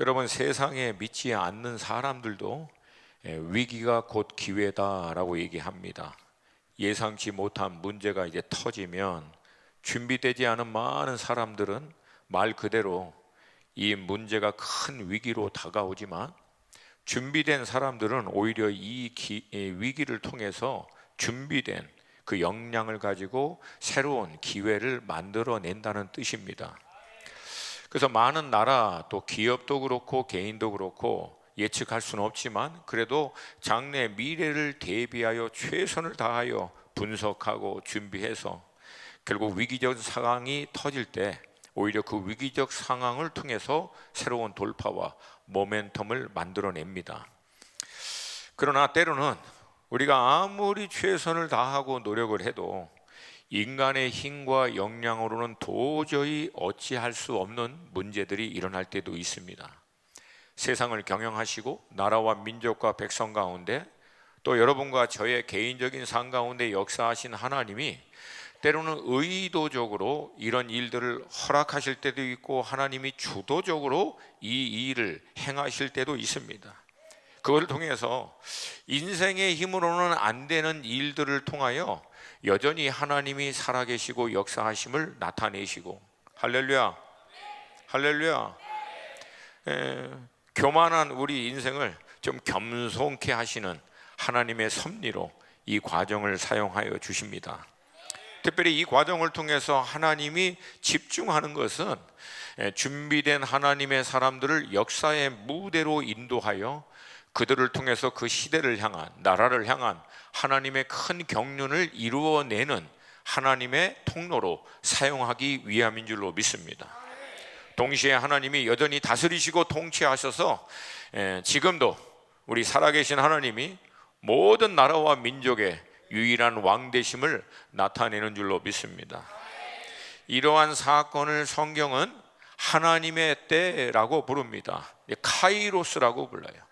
여러분, 세상에 믿지 않는 사람들도 위기가 곧 기회다라고 얘기합니다. 예상치 못한 문제가 이제 터지면 준비되지 않은 많은 사람들은 말 그대로 이 문제가 큰 위기로 다가오지만, 준비된 사람들은 오히려 이 위기를 통해서 준비된 그 역량을 가지고 새로운 기회를 만들어낸다는 뜻입니다. 그래서 많은 나라, 또 기업도 그렇고 개인도 그렇고 예측할 수는 없지만, 그래도 장래 미래를 대비하여 최선을 다하여 분석하고 준비해서 결국 위기적 상황이 터질 때 오히려 그 위기적 상황을 통해서 새로운 돌파와 모멘텀을 만들어냅니다. 그러나 때로는 우리가 아무리 최선을 다하고 노력을 해도 인간의 힘과 역량으로는 도저히 어찌할 수 없는 문제들이 일어날 때도 있습니다. 세상을 경영하시고 나라와 민족과 백성 가운데, 또 여러분과 저의 개인적인 삶 가운데 역사하신 하나님이 때로는 의도적으로 이런 일들을 허락하실 때도 있고, 하나님이 주도적으로 이 일을 행하실 때도 있습니다. 그걸 통해서 인생의 힘으로는 안 되는 일들을 통하여 여전히 하나님이 살아계시고 역사하심을 나타내시고, 할렐루야, 할렐루야. 교만한 우리 인생을 좀 겸손케 하시는 하나님의 섭리로 이 과정을 사용하여 주십니다. 특별히 이 과정을 통해서 하나님이 집중하는 것은 준비된 하나님의 사람들을 역사의 무대로 인도하여 그들을 통해서 그 시대를 향한, 나라를 향한 하나님의 큰 경륜을 이루어내는 하나님의 통로로 사용하기 위함인 줄로 믿습니다. 동시에 하나님이 여전히 다스리시고 통치하셔서 지금도 우리 살아계신 하나님이 모든 나라와 민족의 유일한 왕 되심을 나타내는 줄로 믿습니다. 이러한 사건을 성경은 하나님의 때라고 부릅니다. 카이로스라고 불러요.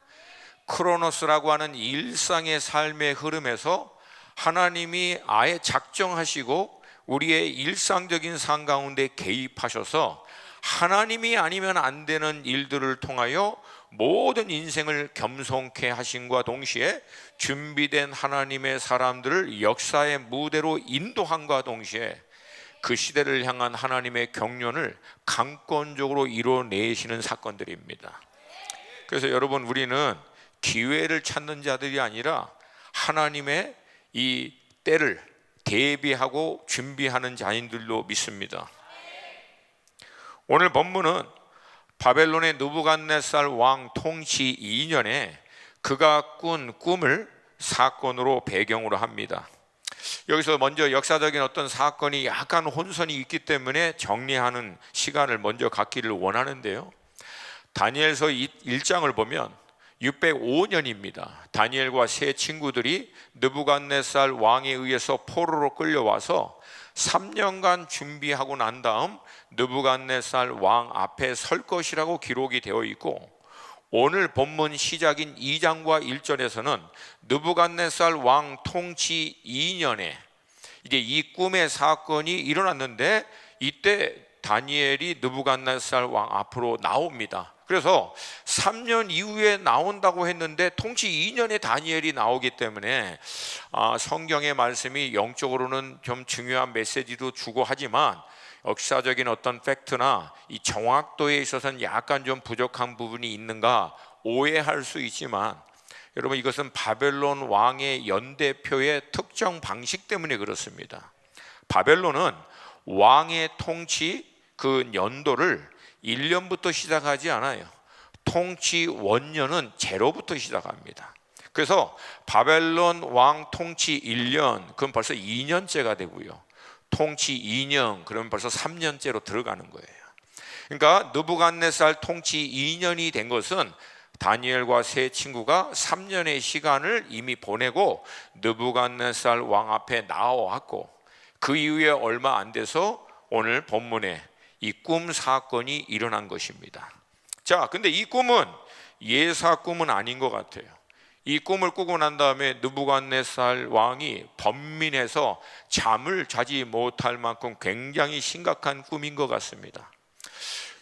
크로노스라고 하는 일상의 삶의 흐름에서 하나님이 아예 작정하시고 우리의 일상적인 삶 가운데 개입하셔서 하나님이 아니면 안 되는 일들을 통하여 모든 인생을 겸손케 하심과 동시에 준비된 하나님의 사람들을 역사의 무대로 인도함과 동시에 그 시대를 향한 하나님의 경륜을 강권적으로 이뤄내시는 사건들입니다. 그래서 여러분, 우리는 기회를 찾는 자들이 아니라 하나님의 이 때를 대비하고 준비하는 자인들로 믿습니다. 오늘 본문은 바벨론의 느부갓네살 왕 통치 2년에 그가 꾼 꿈을 사건으로 배경으로 합니다. 여기서 먼저 역사적인 어떤 사건이 약간 혼선이 있기 때문에 정리하는 시간을 먼저 갖기를 원하는데요, 다니엘서 1장을 보면 605년입니다. 다니엘과 세 친구들이 느부갓네살 왕에 의해서 포로로 끌려와서 3년간 준비하고 난 다음 느부갓네살 왕 앞에 설 것이라고 기록이 되어 있고, 오늘 본문 시작인 2장과 1절에서는 느부갓네살 왕 통치 2년에 이제 이 꿈의 사건이 일어났는데, 이때 다니엘이 느부갓네살 왕 앞으로 나옵니다. 그래서 3년 이후에 나온다고 했는데 통치 2년에 다니엘이 나오기 때문에 성경의 말씀이 영적으로는 좀 중요한 메시지도 주고 하지만, 역사적인 어떤 팩트나 이 정확도에 있어서는 약간 좀 부족한 부분이 있는가 오해할 수 있지만, 여러분, 이것은 바벨론 왕의 연대표의 특정 방식 때문에 그렇습니다. 바벨론은 왕의 통치 그 연도를 1년부터 시작하지 않아요. 통치 원년은 제로부터 시작합니다. 그래서 바벨론 왕 통치 1년, 그럼 벌써 2년째가 되고요, 통치 2년, 그러면 벌써 3년째로 들어가는 거예요. 그러니까 느부갓네살 통치 2년이 된 것은 다니엘과 세 친구가 3년의 시간을 이미 보내고 느부갓네살 왕 앞에 나와왔고, 그 이후에 얼마 안 돼서 오늘 본문에 이 꿈 사건이 일어난 것입니다. 자, 근데 이 꿈은 예사 꿈은 아닌 것 같아요. 이 꿈을 꾸고 난 다음에 느부갓네살 왕이 번민해서 잠을 자지 못할 만큼 굉장히 심각한 꿈인 것 같습니다.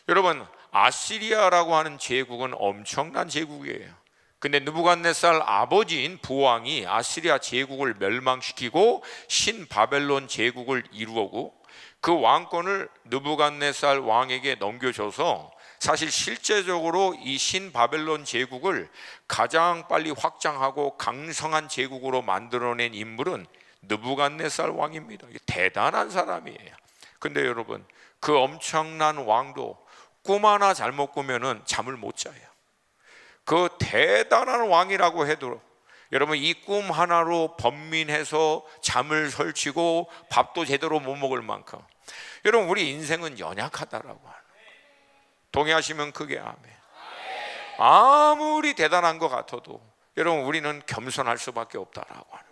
여러분, 아시리아라고 하는 제국은 엄청난 제국이에요. 근데 느부갓네살 아버지인 부왕이 아시리아 제국을 멸망시키고 신바벨론 제국을 이루고 그 왕권을 느부갓네살 왕에게 넘겨줘서 사실 실제적으로 이 신바벨론 제국을 가장 빨리 확장하고 강성한 제국으로 만들어낸 인물은 느부갓네살 왕입니다. 대단한 사람이에요. 근데 여러분, 그 엄청난 왕도 꿈 하나 잘못 꾸면은 잠을 못 자요. 그 대단한 왕이라고 해도 여러분, 이 꿈 하나로 번민해서 잠을 설치고 밥도 제대로 못 먹을 만큼 여러분, 우리 인생은 연약하다라고 하는, 동의하시면 크게 아멘. 아무리 대단한 것 같아도 여러분, 우리는 겸손할 수밖에 없다라고 하는.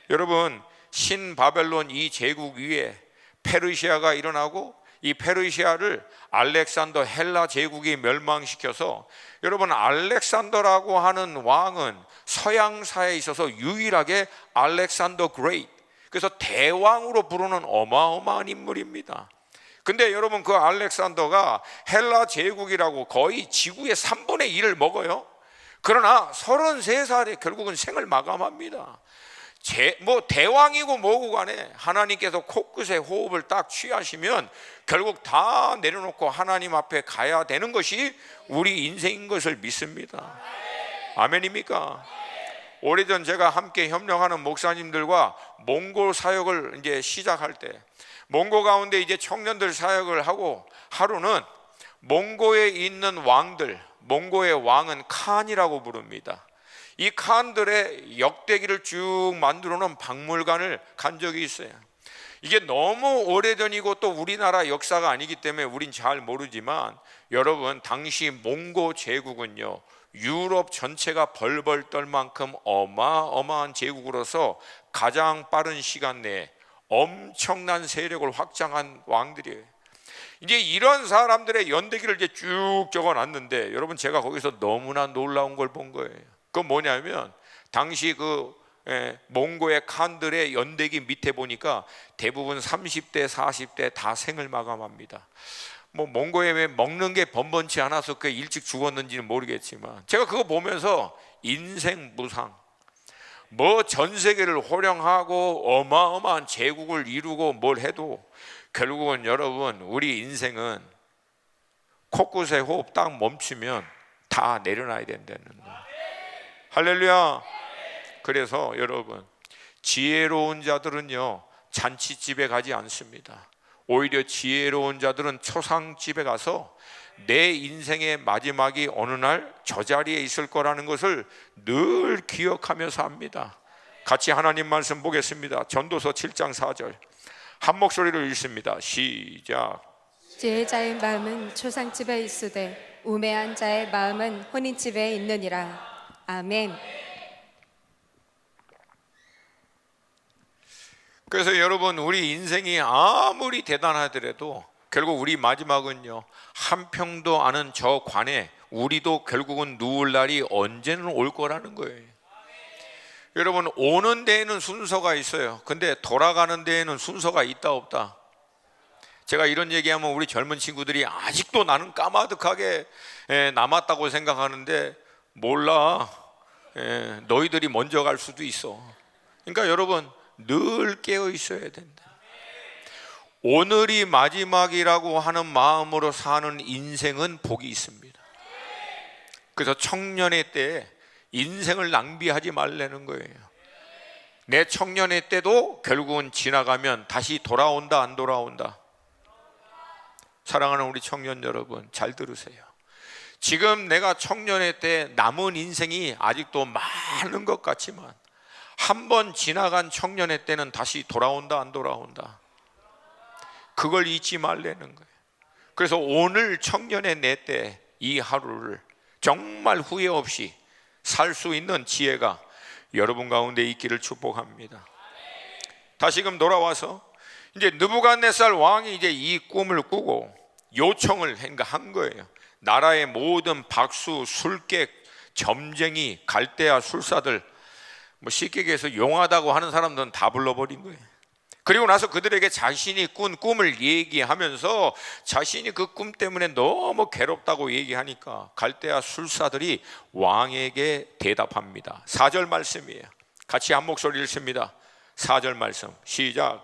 여러분, 신바벨론 이 제국 위에 페르시아가 일어나고 이 페르시아를 알렉산더 헬라 제국이 멸망시켜서 여러분, 알렉산더라고 하는 왕은 서양사에 있어서 유일하게 알렉산더 그레이트, 그래서 대왕으로 부르는 어마어마한 인물입니다. 근데 여러분, 그 알렉산더가 헬라 제국이라고 거의 지구의 3분의 1을 먹어요. 그러나 33살에 결국은 생을 마감합니다. 대왕이고 뭐고 간에 하나님께서 코끝에 호흡을 딱 취하시면 결국 다 내려놓고 하나님 앞에 가야 되는 것이 우리 인생인 것을 믿습니다. 아멘입니까? 오래전 제가 함께 협력하는 목사님들과 몽골 사역을 이제 시작할 때, 몽고 가운데 이제 청년들 사역을 하고, 하루는 몽고에 있는 왕들, 몽고의 왕은 칸이라고 부릅니다. 이 칸들의 역대기를 쭉 만들어 놓은 박물관을 간 적이 있어요. 이게 너무 오래전이고 또 우리나라 역사가 아니기 때문에 우린 잘 모르지만, 여러분, 당시 몽고 제국은요, 유럽 전체가 벌벌 떨 만큼 어마어마한 제국으로서 가장 빠른 시간 내에 엄청난 세력을 확장한 왕들이에요. 이제 이런 사람들의 연대기를 이제 쭉 적어놨는데, 여러분, 제가 거기서 너무나 놀라운 걸 본 거예요. 그건 뭐냐면, 당시 그 몽고의 칸들의 연대기 밑에 보니까 대부분 30대 40대 다 생을 마감합니다. 뭐 몽고에 왜 먹는 게 번번치 않아서 그 일찍 죽었는지는 모르겠지만, 제가 그거 보면서 인생 무상, 뭐 전 세계를 호령하고 어마어마한 제국을 이루고 뭘 해도 결국은 여러분, 우리 인생은 코끝에 호흡 딱 멈추면 다 내려놔야 된다는 거. 할렐루야. 그래서 여러분, 지혜로운 자들은요, 잔치집에 가지 않습니다. 오히려 지혜로운 자들은 초상집에 가서 내 인생의 마지막이 어느 날 저 자리에 있을 거라는 것을 늘 기억하며 삽니다. 같이 하나님 말씀 보겠습니다. 전도서 7장 4절 한 목소리로 읽습니다. 시작. 지혜자의 마음은 초상집에 있으되 우매한 자의 마음은 혼인집에 있느니라. 아멘. 그래서 여러분, 우리 인생이 아무리 대단하더라도 결국 우리 마지막은요, 한 평도 아는 저 관에 우리도 결국은 누울 날이 언제는 올 거라는 거예요. 여러분, 오는 데에는 순서가 있어요. 근데 돌아가는 데에는 순서가 있다 없다? 제가 이런 얘기하면 우리 젊은 친구들이 아직도 나는 까마득하게 남았다고 생각하는데, 몰라. 너희들이 먼저 갈 수도 있어. 그러니까 여러분, 늘 깨어 있어야 된다. 오늘이 마지막이라고 하는 마음으로 사는 인생은 복이 있습니다. 그래서 청년의 때에 인생을 낭비하지 말라는 거예요. 내 청년의 때도 결국은 지나가면 다시 돌아온다, 안 돌아온다? 사랑하는 우리 청년 여러분, 잘 들으세요. 지금 내가 청년의 때 남은 인생이 아직도 많은 것 같지만, 한 번 지나간 청년의 때는 다시 돌아온다, 안 돌아온다? 그걸 잊지 말라는 거예요. 그래서 오늘 청년의 내 때 이 하루를 정말 후회 없이 살 수 있는 지혜가 여러분 가운데 있기를 축복합니다. 다시금 돌아와서 이제 느부갓네살 왕이 이제 이 꿈을 꾸고 요청을 한 거예요. 나라의 모든 박수, 술객, 점쟁이, 갈대아 술사들, 뭐 쉽게 얘기해서 용하다고 하는 사람들은 다 불러버린 거예요. 그리고 나서 그들에게 자신이 꾼 꿈을 얘기하면서 자신이 그 꿈 때문에 너무 괴롭다고 얘기하니까 갈대아 술사들이 왕에게 대답합니다. 4절 말씀이에요. 같이 한 목소리 읽습니다. 4절 말씀 시작.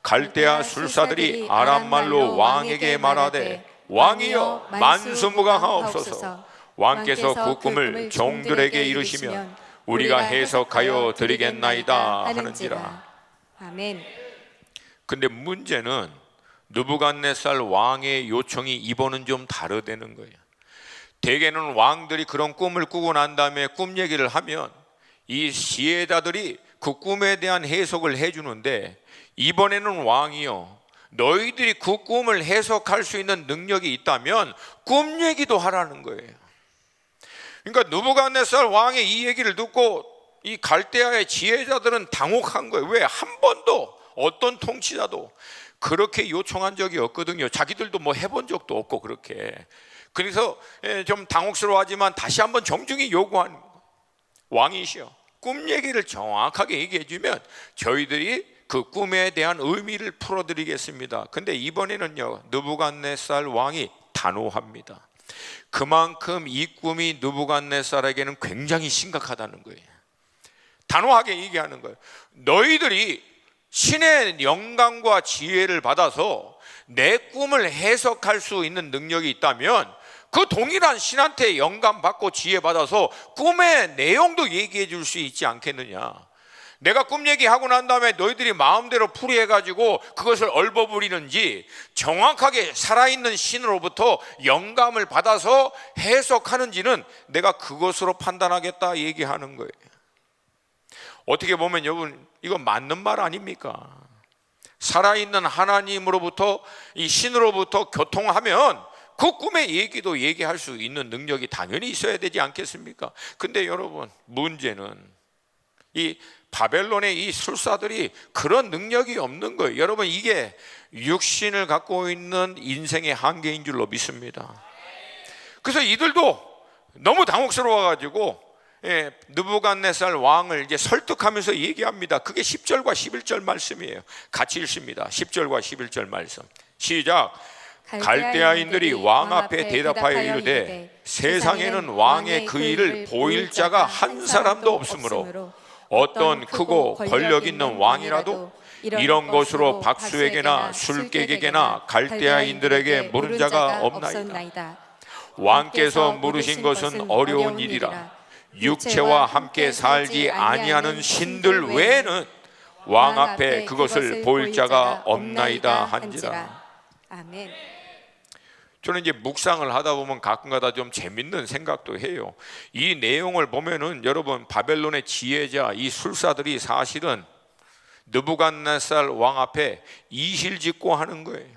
갈대아 술사들이 아람말로 왕에게 말하되 왕이여 만수무강하옵소서. 왕께서 그 꿈을 종들에게 이루시면 우리가 해석하여 드리겠나이다 하는지라. 아멘. 근데 문제는 느부갓네살 왕의 요청이 이번은 좀 다르다는 거예요. 대개는 왕들이 그런 꿈을 꾸고 난 다음에 꿈 얘기를 하면 이 지혜자들이 그 꿈에 대한 해석을 해주는데, 이번에는 왕이요, 너희들이 그 꿈을 해석할 수 있는 능력이 있다면 꿈 얘기도 하라는 거예요. 그러니까 느부갓네살 왕의 이 얘기를 듣고 이 갈대아의 지혜자들은 당혹한 거예요. 왜? 한 번도 어떤 통치자도 그렇게 요청한 적이 없거든요. 자기들도 뭐 해본 적도 없고 그렇게. 그래서 좀 당혹스러워하지만 다시 한번 정중히 요구하는 거예요. 왕이시여, 꿈 얘기를 정확하게 얘기해 주면 저희들이 그 꿈에 대한 의미를 풀어드리겠습니다. 근데 이번에는요, 느부갓네살 왕이 단호합니다. 그만큼 이 꿈이 느부갓네살에게는 굉장히 심각하다는 거예요. 단호하게 얘기하는 거예요. 너희들이 신의 영감과 지혜를 받아서 내 꿈을 해석할 수 있는 능력이 있다면 그 동일한 신한테 영감 받고 지혜 받아서 꿈의 내용도 얘기해 줄 수 있지 않겠느냐. 내가 꿈 얘기하고 난 다음에 너희들이 마음대로 풀이해가지고 그것을 얼버무리는지, 정확하게 살아있는 신으로부터 영감을 받아서 해석하는지는 내가 그것으로 판단하겠다 얘기하는 거예요. 어떻게 보면 여러분, 이거 맞는 말 아닙니까? 살아있는 하나님으로부터, 이 신으로부터 교통하면 그 꿈의 얘기도 얘기할 수 있는 능력이 당연히 있어야 되지 않겠습니까? 근데 여러분, 문제는 이 바벨론의 이 술사들이 그런 능력이 없는 거예요. 여러분, 이게 육신을 갖고 있는 인생의 한계인 줄로 믿습니다. 그래서 이들도 너무 당혹스러워가지고 느부갓네살 왕을 이제 설득하면서 얘기합니다. 그게 10절과 11절 말씀이에요. 같이 읽습니다. 10절과 11절 말씀 시작. 갈대아인들이 왕 앞에 대답하여 이르되 세상에는 왕의 그 일을 보일 자가 한 사람도 없으므로 어떤 크고 권력 있는 왕이라도 이런 것으로 박수에게나 술객에게나 갈대아인들에게 물은 자가 없나이다. 왕께서 물으신 것은 어려운 일이라 육체와 함께 살지 아니하는 신들 외에는 왕 앞에 그것을 보일 자가 없나이다 한지라. 아멘. 저는 이제 묵상을 하다 보면 가끔가다 좀 재밌는 생각도 해요. 이 내용을 보면은 여러분, 바벨론의 지혜자 이 술사들이 사실은 느부갓네살 왕 앞에 이실직고 하는 거예요.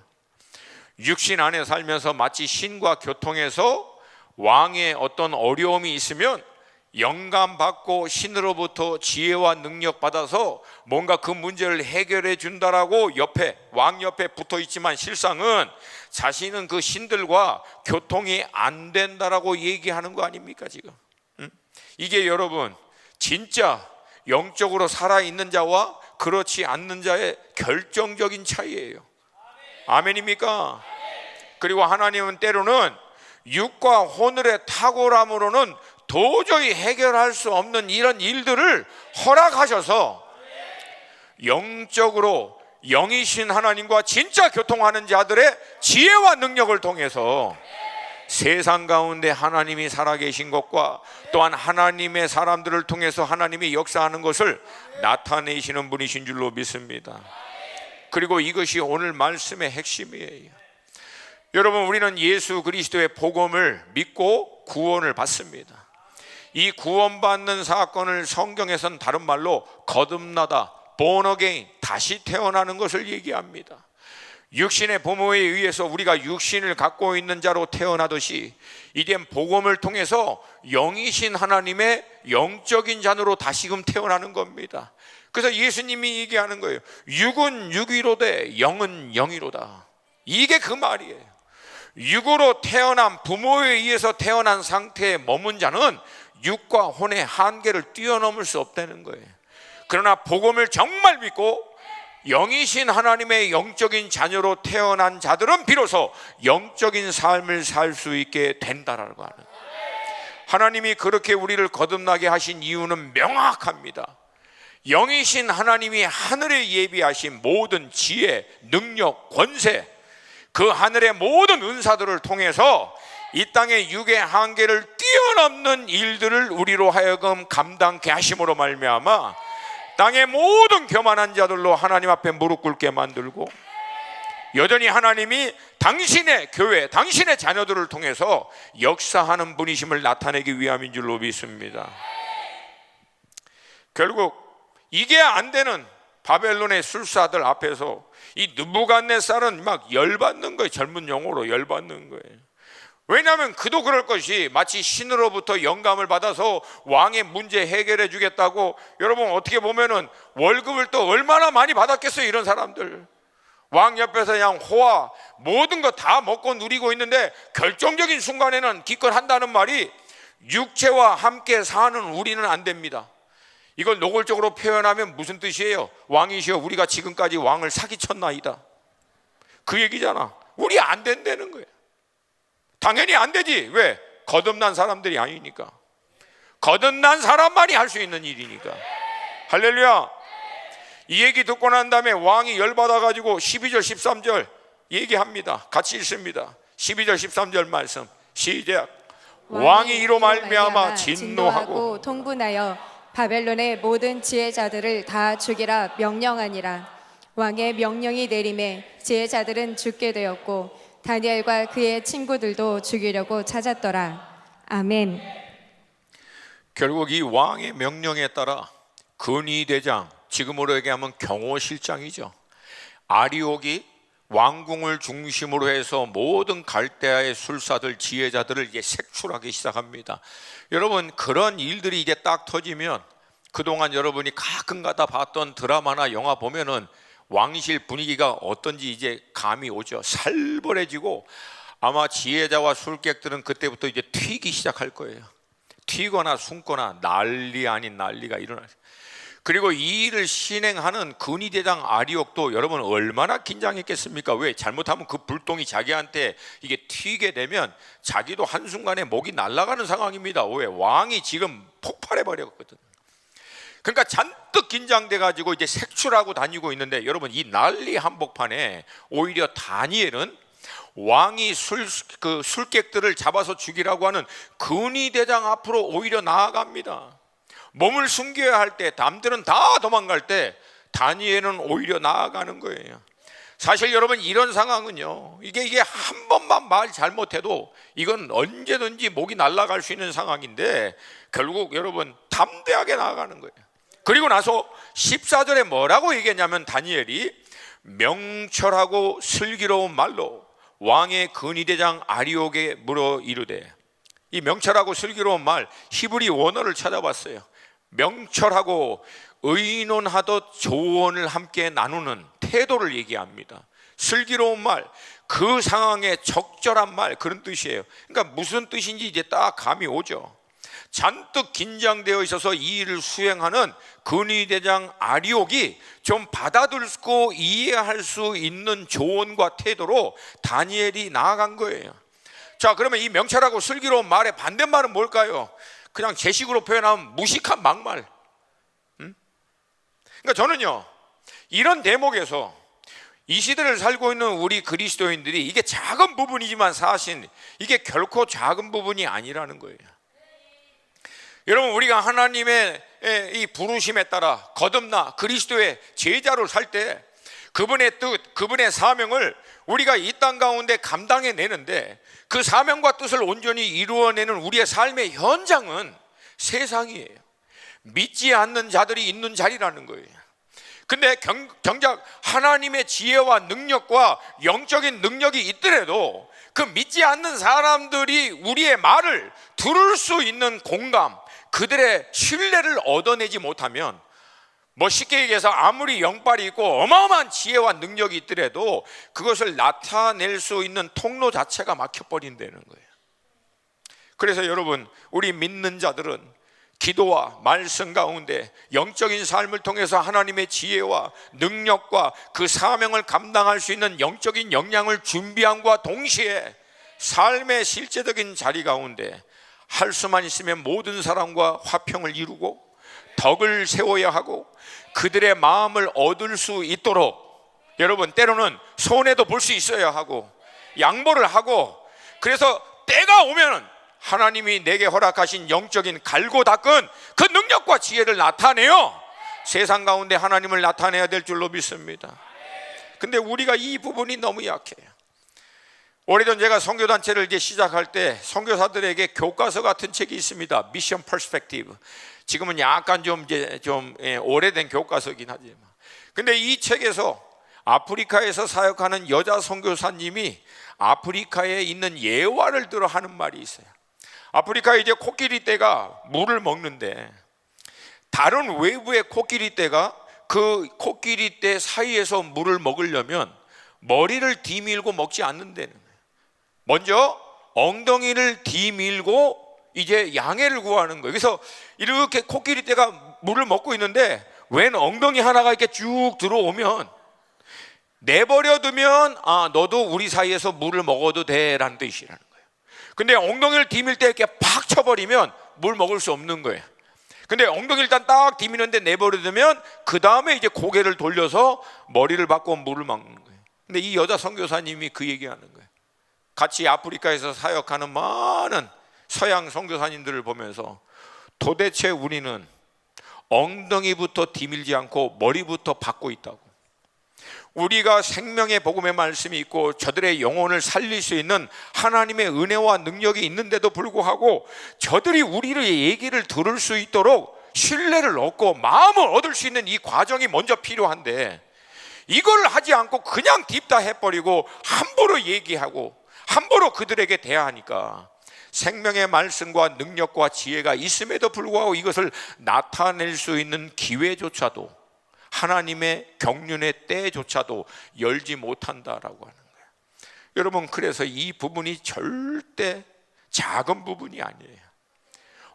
육신 안에 살면서 마치 신과 교통해서 왕의 어떤 어려움이 있으면 영감 받고 신으로부터 지혜와 능력 받아서 뭔가 그 문제를 해결해 준다라고 왕 옆에 붙어 있지만 실상은 자신은 그 신들과 교통이 안 된다라고 얘기하는 거 아닙니까 지금? 이게 여러분, 진짜 영적으로 살아있는 자와 그렇지 않는 자의 결정적인 차이예요. 아멘입니까? 그리고 하나님은 때로는 육과 혼혈의 탁월함으로는 도저히 해결할 수 없는 이런 일들을 허락하셔서 영적으로 영이신 하나님과 진짜 교통하는 자들의 지혜와 능력을 통해서 세상 가운데 하나님이 살아계신 것과 또한 하나님의 사람들을 통해서 하나님이 역사하는 것을 나타내시는 분이신 줄로 믿습니다. 그리고 이것이 오늘 말씀의 핵심이에요. 여러분, 우리는 예수 그리스도의 복음을 믿고 구원을 받습니다. 이 구원받는 사건을 성경에서는 다른 말로 거듭나다, born again, 다시 태어나는 것을 얘기합니다. 육신의 부모에 의해서 우리가 육신을 갖고 있는 자로 태어나듯이 이젠 복음을 통해서 영이신 하나님의 영적인 자녀로 다시금 태어나는 겁니다. 그래서 예수님이 얘기하는 거예요. 육은 육이로되 영은 영이로다. 이게 그 말이에요. 육으로 태어난, 부모에 의해서 태어난 상태에 머문 자는 육과 혼의 한계를 뛰어넘을 수 없다는 거예요. 그러나 복음을 정말 믿고 영이신 하나님의 영적인 자녀로 태어난 자들은 비로소 영적인 삶을 살 수 있게 된다라고 하는, 하나님이 그렇게 우리를 거듭나게 하신 이유는 명확합니다. 영이신 하나님이 하늘에 예비하신 모든 지혜, 능력, 권세, 그 하늘의 모든 은사들을 통해서 이 땅의 육의 한계를 뛰어넘는 일들을 우리로 하여금 감당케 하심으로 말미암아 땅의 모든 교만한 자들로 하나님 앞에 무릎 꿇게 만들고, 여전히 하나님이 당신의 교회, 당신의 자녀들을 통해서 역사하는 분이심을 나타내기 위함인 줄로 믿습니다. 결국 이게 안 되는 바벨론의 술사들 앞에서 이 느부갓네살은 막 열받는 거예요. 젊은 용어로 열받는 거예요. 왜냐하면 그도 그럴 것이 마치 신으로부터 영감을 받아서 왕의 문제 해결해 주겠다고, 여러분 어떻게 보면은 월급을 또 얼마나 많이 받았겠어요. 이런 사람들 왕 옆에서 그냥 호화 모든 거 다 먹고 누리고 있는데 결정적인 순간에는 기껏 한다는 말이 육체와 함께 사는 우리는 안 됩니다. 이걸 노골적으로 표현하면 무슨 뜻이에요? 왕이시여 우리가 지금까지 왕을 사기쳤나이다, 그 얘기잖아. 우리 안 된다는 거예요. 당연히 안 되지. 왜? 거듭난 사람들이 아니니까. 거듭난 사람만이 할 수 있는 일이니까. 할렐루야. 이 얘기 듣고 난 다음에 왕이 열받아가지고 12절 13절 얘기합니다. 같이 읽습니다. 12절 13절 말씀 시작. 왕이 이로 말미암아 진노하고 통분하여 바벨론의 모든 지혜자들을 다 죽이라 명령하니라. 왕의 명령이 내림에 지혜자들은 죽게 되었고 다니엘과 그의 친구들도 죽이려고 찾았더라. 아멘. 결국 이 왕의 명령에 따라 근위대장, 지금으로 얘기하면 경호실장이죠, 아리옥이 왕궁을 중심으로 해서 모든 갈대아의 술사들, 지혜자들을 이제 색출하기 시작합니다. 여러분 그런 일들이 이제 딱 터지면 그동안 여러분이 가끔가다 봤던 드라마나 영화 보면은 왕실 분위기가 어떤지 이제 감이 오죠. 살벌해지고 아마 지혜자와 술객들은 그때부터 이제 튀기 시작할 거예요. 튀거나 숨거나 난리 아닌 난리가 일어나요. 그리고 이 일을 실행하는 근위대장 아리옥도 여러분 얼마나 긴장했겠습니까? 왜? 잘못하면 그 불똥이 자기한테 이게 튀게 되면 자기도 한순간에 목이 날아가는 상황입니다. 왜? 왕이 지금 폭발해 버렸거든. 그러니까 잔뜩 긴장돼 가지고 이제 색출하고 다니고 있는데, 여러분 이 난리 한복판에 오히려 다니엘은 왕이 술객들을 잡아서 죽이라고 하는 근위대장 앞으로 오히려 나아갑니다. 몸을 숨겨야 할 때 남들은 다 도망갈 때 다니엘은 오히려 나아가는 거예요. 사실 여러분 이런 상황은요, 이게 한 번만 말 잘못해도 이건 언제든지 목이 날아갈 수 있는 상황인데 결국 여러분 담대하게 나아가는 거예요. 그리고 나서 14절에 뭐라고 얘기했냐면 다니엘이 명철하고 슬기로운 말로 왕의 근위대장 아리옥에 물어 이르되, 이 명철하고 슬기로운 말 히브리 원어를 찾아봤어요. 명철하고 의논하듯 조언을 함께 나누는 태도를 얘기합니다. 슬기로운 말, 그 상황에 적절한 말, 그런 뜻이에요. 그러니까 무슨 뜻인지 이제 딱 감이 오죠. 잔뜩 긴장되어 있어서 이 일을 수행하는 근위대장 아리옥이 좀 받아들고 이해할 수 있는 조언과 태도로 다니엘이 나아간 거예요. 자, 그러면 이 명철하고 슬기로운 말의 반대말은 뭘까요? 그냥 제 식으로 표현하면 무식한 막말. 그러니까 저는요, 이런 대목에서 이 시대를 살고 있는 우리 그리스도인들이 이게 작은 부분이지만 사실 이게 결코 작은 부분이 아니라는 거예요. 여러분 우리가 하나님의 이 부르심에 따라 거듭나 그리스도의 제자로 살 때 그분의 뜻, 그분의 사명을 우리가 이 땅 가운데 감당해내는데 그 사명과 뜻을 온전히 이루어내는 우리의 삶의 현장은 세상이에요. 믿지 않는 자들이 있는 자리라는 거예요. 근데 정작 하나님의 지혜와 능력과 영적인 능력이 있더라도 그 믿지 않는 사람들이 우리의 말을 들을 수 있는 공감, 그들의 신뢰를 얻어내지 못하면 뭐 쉽게 얘기해서 아무리 영빨이 있고 어마어마한 지혜와 능력이 있더라도 그것을 나타낼 수 있는 통로 자체가 막혀버린다는 거예요. 그래서 여러분 우리 믿는 자들은 기도와 말씀 가운데 영적인 삶을 통해서 하나님의 지혜와 능력과 그 사명을 감당할 수 있는 영적인 역량을 준비함과 동시에 삶의 실제적인 자리 가운데 할 수만 있으면 모든 사람과 화평을 이루고 덕을 세워야 하고 그들의 마음을 얻을 수 있도록, 여러분 때로는 손해도 볼 수 있어야 하고 양보를 하고, 그래서 때가 오면 하나님이 내게 허락하신 영적인 갈고 닦은 그 능력과 지혜를 나타내어 세상 가운데 하나님을 나타내야 될 줄로 믿습니다. 근데 우리가 이 부분이 너무 약해요. 오래전 제가 선교단체를 이제 시작할 때 선교사들에게 교과서 같은 책이 있습니다. 미션 퍼스펙티브. 지금은 약간 좀 오래된 교과서긴 하지만, 근데 이 책에서 아프리카에서 사역하는 여자 선교사님이 아프리카에 있는 예화를 들어 하는 말이 있어요. 아프리카에 이제 코끼리떼가 물을 먹는데 다른 외부의 코끼리떼가 그 코끼리떼 사이에서 물을 먹으려면 머리를 뒤밀고 먹지 않는다는 거예요. 먼저 엉덩이를 뒤밀고 이제 양해를 구하는 거예요. 그래서 이렇게 코끼리떼가 물을 먹고 있는데 웬 엉덩이 하나가 이렇게 쭉 들어오면 내버려두면 너도 우리 사이에서 물을 먹어도 돼라는 뜻이라는 거예요. 근데 엉덩이를 디밀 때 이렇게 팍 쳐버리면 물 먹을 수 없는 거예요. 근데 엉덩이를 일단 딱 디미는데 내버려두면 그 다음에 이제 고개를 돌려서 머리를 받고 물을 먹는 거예요. 근데 이 여자 선교사님이 그 얘기하는 거예요. 같이 아프리카에서 사역하는 많은 서양 선교사님들을 보면서 도대체 우리는 엉덩이부터 디밀지 않고 머리부터 받고 있다고. 우리가 생명의 복음의 말씀이 있고 저들의 영혼을 살릴 수 있는 하나님의 은혜와 능력이 있는데도 불구하고 저들이 우리의 얘기를 들을 수 있도록 신뢰를 얻고 마음을 얻을 수 있는 이 과정이 먼저 필요한데, 이걸 하지 않고 그냥 딥다 해버리고 함부로 얘기하고 함부로 그들에게 대하니까 생명의 말씀과 능력과 지혜가 있음에도 불구하고 이것을 나타낼 수 있는 기회조차도, 하나님의 경륜의 때조차도 열지 못한다라고 하는 거예요. 여러분, 그래서 이 부분이 절대 작은 부분이 아니에요.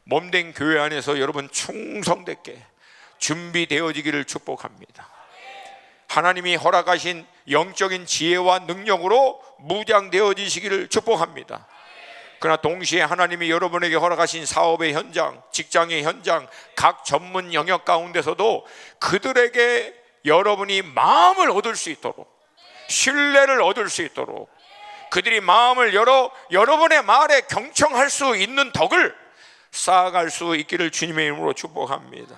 몸된 교회 안에서 여러분 충성되게 준비되어지기를 축복합니다. 하나님이 허락하신 영적인 지혜와 능력으로 무장되어지시기를 축복합니다. 그러나 동시에 하나님이 여러분에게 허락하신 사업의 현장, 직장의 현장, 각 전문 영역 가운데서도 그들에게 여러분이 마음을 얻을 수 있도록, 신뢰를 얻을 수 있도록, 그들이 마음을 열어 여러분의 말에 경청할 수 있는 덕을 쌓아갈 수 있기를 주님의 이름으로 축복합니다.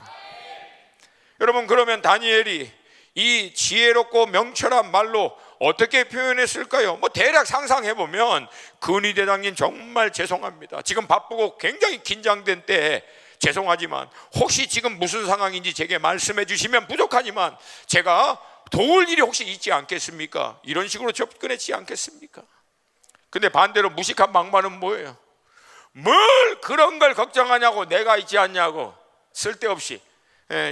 여러분, 그러면 다니엘이 이 지혜롭고 명철한 말로 어떻게 표현했을까요? 대략 상상해보면, 근위대장님 정말 죄송합니다. 지금 바쁘고 굉장히 긴장된 때에 죄송하지만 혹시 지금 무슨 상황인지 제게 말씀해 주시면 부족하지만 제가 도울 일이 혹시 있지 않겠습니까? 이런 식으로 접근했지 않겠습니까? 근데 반대로 무식한 막말은 뭐예요? 뭘 그런 걸 걱정하냐고, 내가 있지 않냐고, 쓸데없이.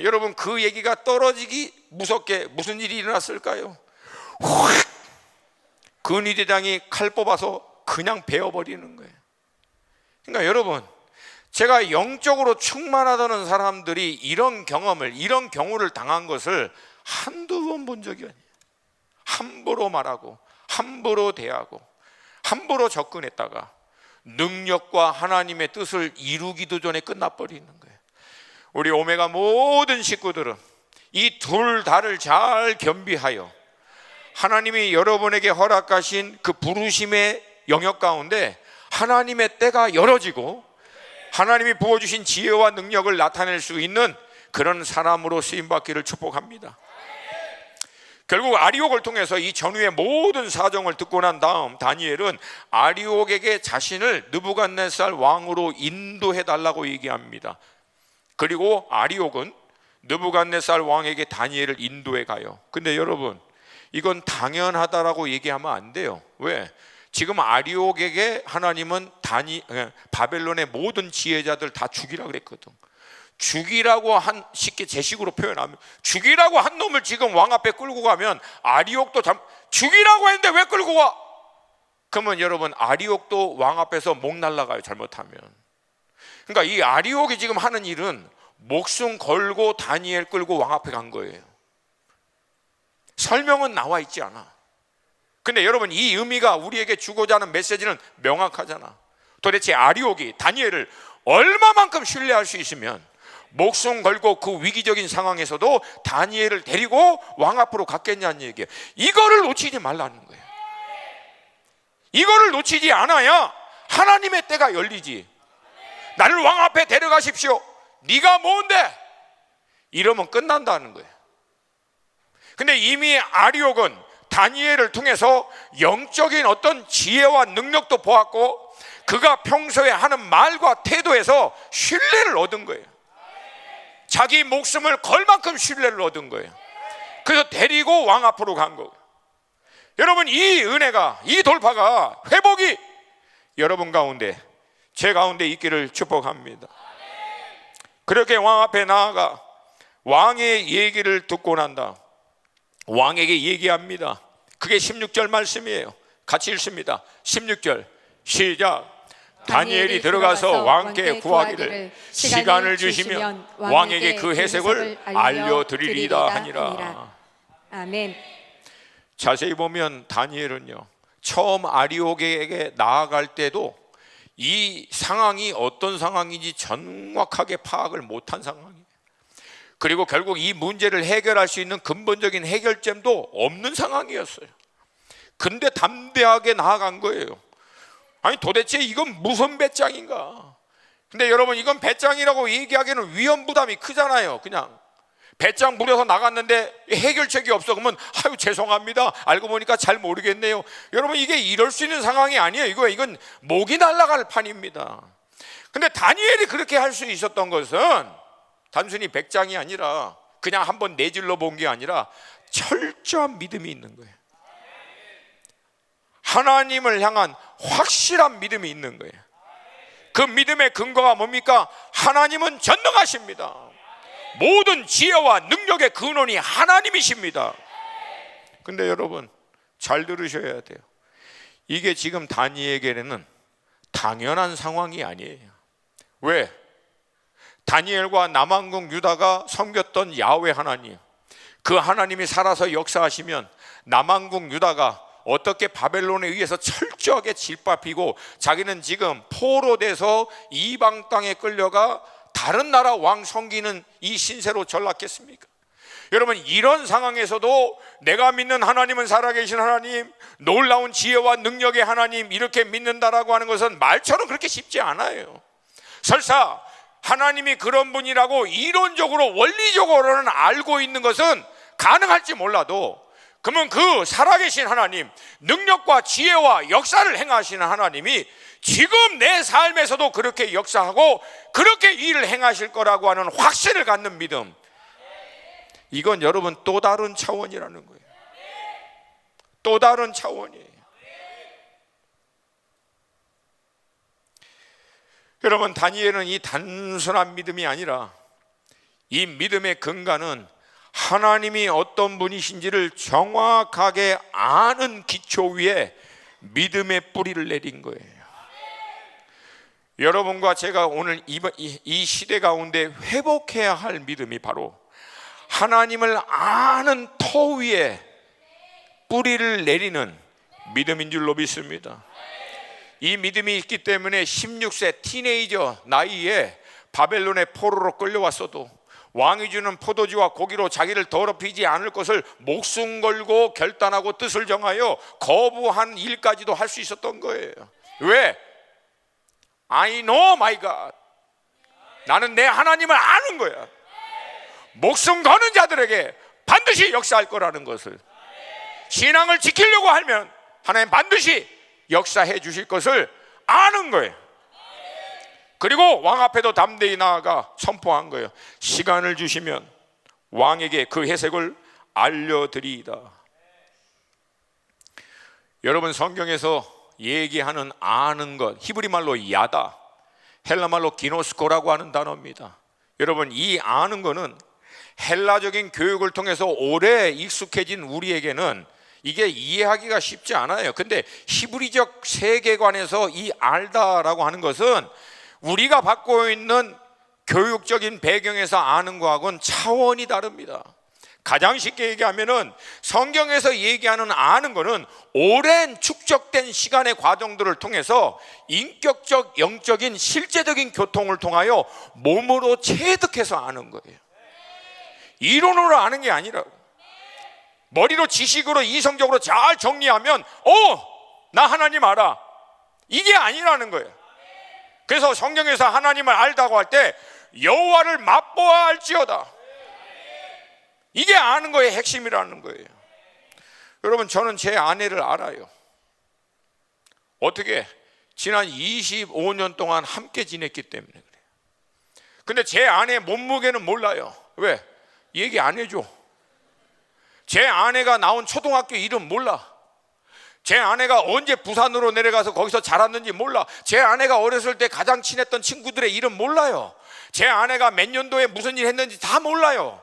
여러분, 그 얘기가 떨어지기 무섭게 무슨 일이 일어났을까요? 근위대장이 칼 뽑아서 그냥 베어버리는 거예요. 그러니까 여러분, 제가 영적으로 충만하다는 사람들이 이런 경우를 당한 것을 한두 번 본 적이 아니에요. 함부로 말하고 함부로 대하고 함부로 접근했다가 능력과 하나님의 뜻을 이루기도 전에 끝나버리는 거예요. 우리 오메가 모든 식구들은 이 둘 다를 잘 겸비하여 하나님이 여러분에게 허락하신 그 부르심의 영역 가운데 하나님의 때가 열어지고 하나님이 부어주신 지혜와 능력을 나타낼 수 있는 그런 사람으로 쓰임받기를 축복합니다. 결국 아리옥을 통해서 이 전후의 모든 사정을 듣고 난 다음 다니엘은 아리옥에게 자신을 느부갓네살 왕으로 인도해달라고 얘기합니다. 그리고 아리옥은 느부갓네살 왕에게 다니엘을 인도해 가요. 근데 여러분, 이건 당연하다라고 얘기하면 안 돼요. 왜? 지금 아리옥에게 하나님은 바벨론의 모든 지혜자들 다 죽이라 그랬거든. 죽이라고 쉽게 제 식으로 표현하면, 죽이라고 한 놈을 지금 왕 앞에 끌고 가면 아리옥도 죽이라고 했는데 왜 끌고 가? 그러면 여러분, 아리옥도 왕 앞에서 목 날라가요, 잘못하면. 그러니까 이 아리옥이 지금 하는 일은 목숨 걸고 다니엘 끌고 왕 앞에 간 거예요. 설명은 나와 있지 않아. 근데 여러분, 이 의미가 우리에게 주고자 하는 메시지는 명확하잖아. 도대체 아리옥이 다니엘을 얼마만큼 신뢰할 수 있으면 목숨 걸고 그 위기적인 상황에서도 다니엘을 데리고 왕 앞으로 갔겠냐는 얘기예요. 이거를 놓치지 말라는 거예요. 이거를 놓치지 않아야 하나님의 때가 열리지. 나를 왕 앞에 데려가십시오. 네가 뭔데? 이러면 끝난다는 거예요. 근데 이미 아리옥은 다니엘을 통해서 영적인 어떤 지혜와 능력도 보았고, 그가 평소에 하는 말과 태도에서 신뢰를 얻은 거예요. 자기 목숨을 걸 만큼 신뢰를 얻은 거예요. 그래서 데리고 왕 앞으로 간 거예요. 여러분, 이 은혜가, 이 돌파가, 회복이 여러분 가운데, 제 가운데 있기를 축복합니다. 그렇게 왕 앞에 나아가 왕의 얘기를 듣고 난다. 왕에게 얘기합니다. 그게 16절 말씀이에요. 같이 읽습니다. 16절 시작. 다니엘이 들어가서 왕께 구하기를 시간을 주시면 왕에게 그 해석을 알려드리리다 하니라. 아멘. 자세히 보면 다니엘은요, 처음 아리옥에게 나아갈 때도 이 상황이 어떤 상황인지 정확하게 파악을 못한 상황이에요. 그리고 결국 이 문제를 해결할 수 있는 근본적인 해결점도 없는 상황이었어요. 근데 담대하게 나아간 거예요. 아니, 도대체 이건 무슨 배짱인가? 근데 여러분, 이건 배짱이라고 얘기하기에는 위험 부담이 크잖아요. 그냥 배짱 부려서 나갔는데 해결책이 없어. 그러면 아유, 죄송합니다, 알고 보니까 잘 모르겠네요. 여러분, 이게 이럴 수 있는 상황이 아니에요. 이건 목이 날아갈 판입니다. 근데 다니엘이 그렇게 할 수 있었던 것은 단순히 배짱이 아니라, 그냥 한번 내질러 본 게 아니라 철저한 믿음이 있는 거예요. 하나님을 향한 확실한 믿음이 있는 거예요. 그 믿음의 근거가 뭡니까? 하나님은 전능하십니다. 모든 지혜와 능력의 근원이 하나님이십니다. 근데 여러분, 잘 들으셔야 돼요. 이게 지금 다니엘에게는 당연한 상황이 아니에요. 왜? 다니엘과 남왕국 유다가 섬겼던 야훼 하나님, 그 하나님이 살아서 역사하시면 남왕국 유다가 어떻게 바벨론에 의해서 철저하게 짓밟히고 자기는 지금 포로돼서 이방 땅에 끌려가 다른 나라 왕 섬기는 이 신세로 전락했습니까? 여러분, 이런 상황에서도 내가 믿는 하나님은 살아계신 하나님, 놀라운 지혜와 능력의 하나님, 이렇게 믿는다라고 하는 것은 말처럼 그렇게 쉽지 않아요. 설사 하나님이 그런 분이라고 이론적으로 원리적으로는 알고 있는 것은 가능할지 몰라도, 그러면 그 살아계신 하나님, 능력과 지혜와 역사를 행하시는 하나님이 지금 내 삶에서도 그렇게 역사하고 그렇게 일을 행하실 거라고 하는 확신을 갖는 믿음, 이건 여러분 또 다른 차원이라는 거예요. 또 다른 차원이에요. 여러분, 다니엘은 이 단순한 믿음이 아니라 이 믿음의 근간은 하나님이 어떤 분이신지를 정확하게 아는 기초 위에 믿음의 뿌리를 내린 거예요. 여러분과 제가 오늘 이 시대 가운데 회복해야 할 믿음이 바로 하나님을 아는 터 위에 뿌리를 내리는 믿음인 줄로 믿습니다. 이 믿음이 있기 때문에 16세 티네이저 나이에 바벨론의 포로로 끌려왔어도 왕이 주는 포도주와 고기로 자기를 더럽히지 않을 것을 목숨 걸고 결단하고 뜻을 정하여 거부한 일까지도 할 수 있었던 거예요. 왜? I know my God. 나는 내 하나님을 아는 거야. 목숨 거는 자들에게 반드시 역사할 거라는 것을, 신앙을 지키려고 하면 하나님 반드시 역사해 주실 것을 아는 거예요. 그리고 왕 앞에도 담대히 나아가 선포한 거예요. 시간을 주시면 왕에게 그 해석을 알려드리이다. 여러분, 성경에서 얘기하는 아는 것, 히브리 말로 야다, 헬라 말로 기노스코라고 하는 단어입니다. 여러분, 이 아는 거는 헬라적인 교육을 통해서 오래 익숙해진 우리에게는 이게 이해하기가 쉽지 않아요. 근데 히브리적 세계관에서 이 알다라고 하는 것은 우리가 받고 있는 교육적인 배경에서 아는 거하고는 차원이 다릅니다. 가장 쉽게 얘기하면은 성경에서 얘기하는 아는 거는 오랜 축적된 시간의 과정들을 통해서 인격적, 영적인, 실제적인 교통을 통하여 몸으로 체득해서 아는 거예요. 이론으로 아는 게 아니라고. 머리로 지식으로 이성적으로 잘 정리하면 나 하나님 알아, 이게 아니라는 거예요. 그래서 성경에서 하나님을 알다고 할 때 여호와를 맛보아 알지어다, 이게 아는 거의 핵심이라는 거예요. 여러분, 저는 제 아내를 알아요. 어떻게? 지난 25년 동안 함께 지냈기 때문에 그래요. 근데 제 아내의 몸무게는 몰라요. 왜? 얘기 안 해줘. 제 아내가 나온 초등학교 이름 몰라. 제 아내가 언제 부산으로 내려가서 거기서 자랐는지 몰라. 제 아내가 어렸을 때 가장 친했던 친구들의 이름 몰라요. 제 아내가 몇 년도에 무슨 일 했는지 다 몰라요.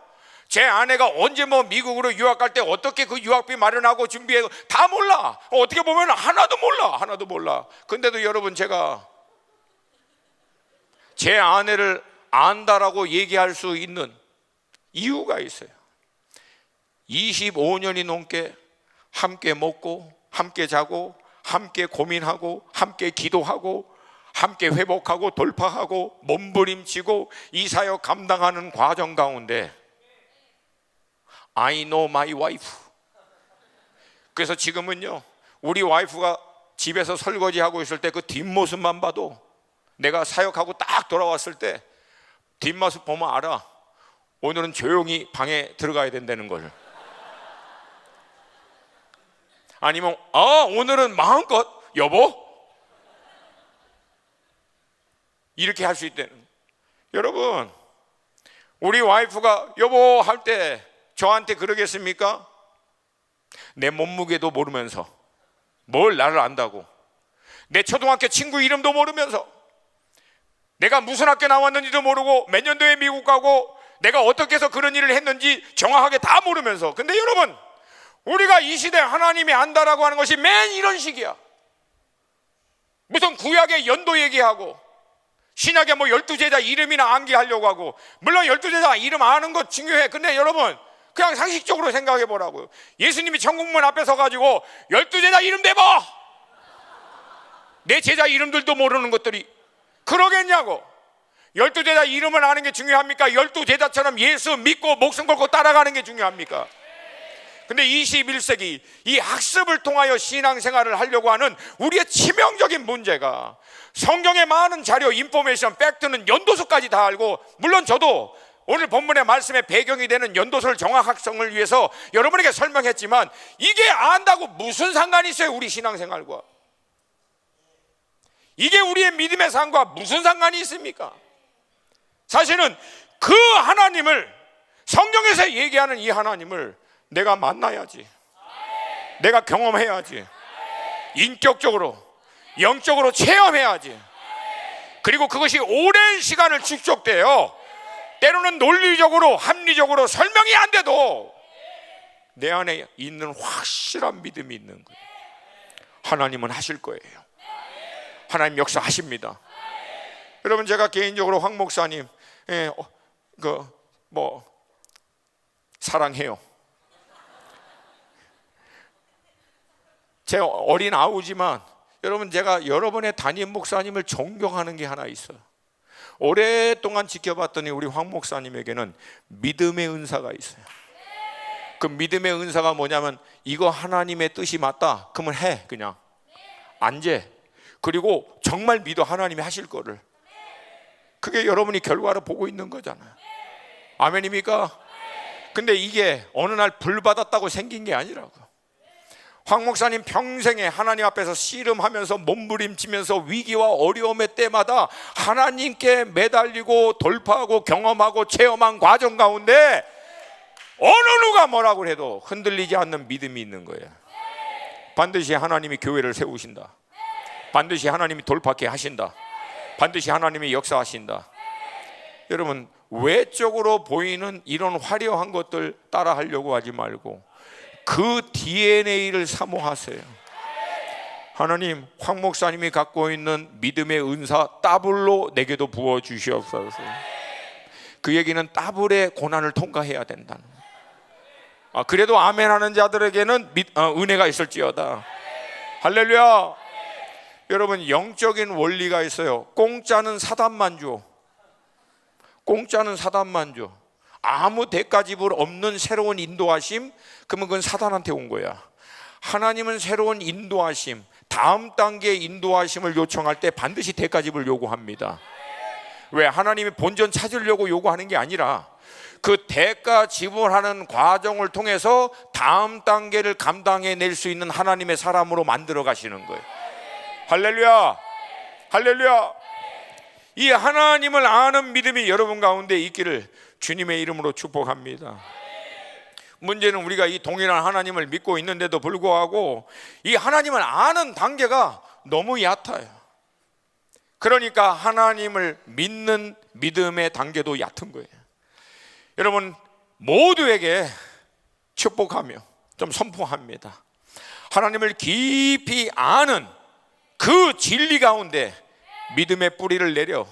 제 아내가 언제 미국으로 유학 갈 때 어떻게 그 유학비 마련하고 준비해, 다 몰라. 어떻게 보면 하나도 몰라. 근데도 여러분, 제가 제 아내를 안다라고 얘기할 수 있는 이유가 있어요. 25년이 넘게 함께 먹고 함께 자고 함께 고민하고 함께 기도하고 함께 회복하고 돌파하고 몸부림치고 이 사역 감당하는 과정 가운데 I know my wife. 그래서 지금은요, 우리 와이프가 집에서 설거지하고 있을 때 그 뒷모습만 봐도, 내가 사역하고 딱 돌아왔을 때 뒷모습 보면 알아. 오늘은 조용히 방에 들어가야 된다는 걸. 아니면 오늘은 마음껏 여보, 이렇게 할 수 있다는. 여러분, 우리 와이프가 여보 할 때 저한테 그러겠습니까? 내 몸무게도 모르면서 뭘 나를 안다고, 내 초등학교 친구 이름도 모르면서, 내가 무슨 학교 나왔는지도 모르고 몇 년도에 미국 가고 내가 어떻게 해서 그런 일을 했는지 정확하게 다 모르면서. 근데 여러분, 우리가 이 시대 하나님이 안다라고 하는 것이 맨 이런 식이야. 무슨 구약의 연도 얘기하고 신약의 12제자 이름이나 암기하려고 하고, 물론 12제자 이름 아는 것 중요해. 근데 여러분, 그냥 상식적으로 생각해 보라고요. 예수님이 천국문 앞에 서가지고 12제자 이름 대봐, 내 제자 이름들도 모르는 것들이 그러겠냐고. 12제자 이름을 아는 게 중요합니까? 12제자처럼 예수 믿고 목숨 걸고 따라가는 게 중요합니까? 근데 21세기 이 학습을 통하여 신앙생활을 하려고 하는 우리의 치명적인 문제가, 성경의 많은 자료, 인포메이션, 팩트는 연도수까지 다 알고, 물론 저도 오늘 본문의 말씀의 배경이 되는 연도설 정확성을 위해서 여러분에게 설명했지만, 이게 안다고 무슨 상관이 있어요? 우리 신앙생활과 이게 우리의 믿음의 삶과 무슨 상관이 있습니까? 사실은 그 하나님을, 성경에서 얘기하는 이 하나님을 내가 만나야지, 내가 경험해야지, 인격적으로 영적으로 체험해야지. 그리고 그것이 오랜 시간을 축적돼요. 때로는 논리적으로 합리적으로 설명이 안 돼도 내 안에 있는 확실한 믿음이 있는 거예요. 하나님은 하실 거예요. 하나님 역사하십니다. 여러분, 제가 개인적으로 황 목사님 사랑해요. 제 어린 아우지만 여러분, 제가 여러분의 담임 목사님을 존경하는 게 하나 있어요. 오랫동안 지켜봤더니 우리 황 목사님에게는 믿음의 은사가 있어요. 그 믿음의 은사가 뭐냐면, 이거 하나님의 뜻이 맞다 그러면 해, 그냥 안 재. 그리고 정말 믿어, 하나님이 하실 거를. 그게 여러분이 결과를 보고 있는 거잖아요. 아멘입니까? 근데 이게 어느 날 불 받았다고 생긴 게 아니라고. 황 목사님 평생에 하나님 앞에서 씨름하면서 몸부림치면서 위기와 어려움의 때마다 하나님께 매달리고 돌파하고 경험하고 체험한 과정 가운데 어느 누가 뭐라고 해도 흔들리지 않는 믿음이 있는 거예요. 반드시 하나님이 교회를 세우신다. 반드시 하나님이 돌파케 하신다. 반드시 하나님이 역사하신다. 여러분, 외적으로 보이는 이런 화려한 것들 따라 하려고 하지 말고 그 DNA를 사모하세요. 하나님, 황 목사님이 갖고 있는 믿음의 은사 더블로 내게도 부어 주시옵소서. 그 얘기는 더블의 고난을 통과해야 된다는 거예요. 그래도 아멘 하는 자들에게는 은혜가 있을지어다. 할렐루야. 여러분, 영적인 원리가 있어요. 공짜는 사단만 줘. 공짜는 사단만 줘. 아무 대가 지불 없는 새로운 인도하심, 그러면 그건 사단한테 온 거야. 하나님은 새로운 인도하심, 다음 단계의 인도하심을 요청할 때 반드시 대가 지불 요구합니다. 왜? 하나님이 본전 찾으려고 요구하는 게 아니라 그 대가 지불하는 과정을 통해서 다음 단계를 감당해낼 수 있는 하나님의 사람으로 만들어 가시는 거예요. 할렐루야, 할렐루야. 이 하나님을 아는 믿음이 여러분 가운데 있기를 주님의 이름으로 축복합니다. 문제는 우리가 이 동일한 하나님을 믿고 있는데도 불구하고 이 하나님을 아는 단계가 너무 얕아요. 그러니까 하나님을 믿는 믿음의 단계도 얕은 거예요. 여러분, 모두에게 축복하며 좀 선포합니다. 하나님을 깊이 아는 그 진리 가운데 믿음의 뿌리를 내려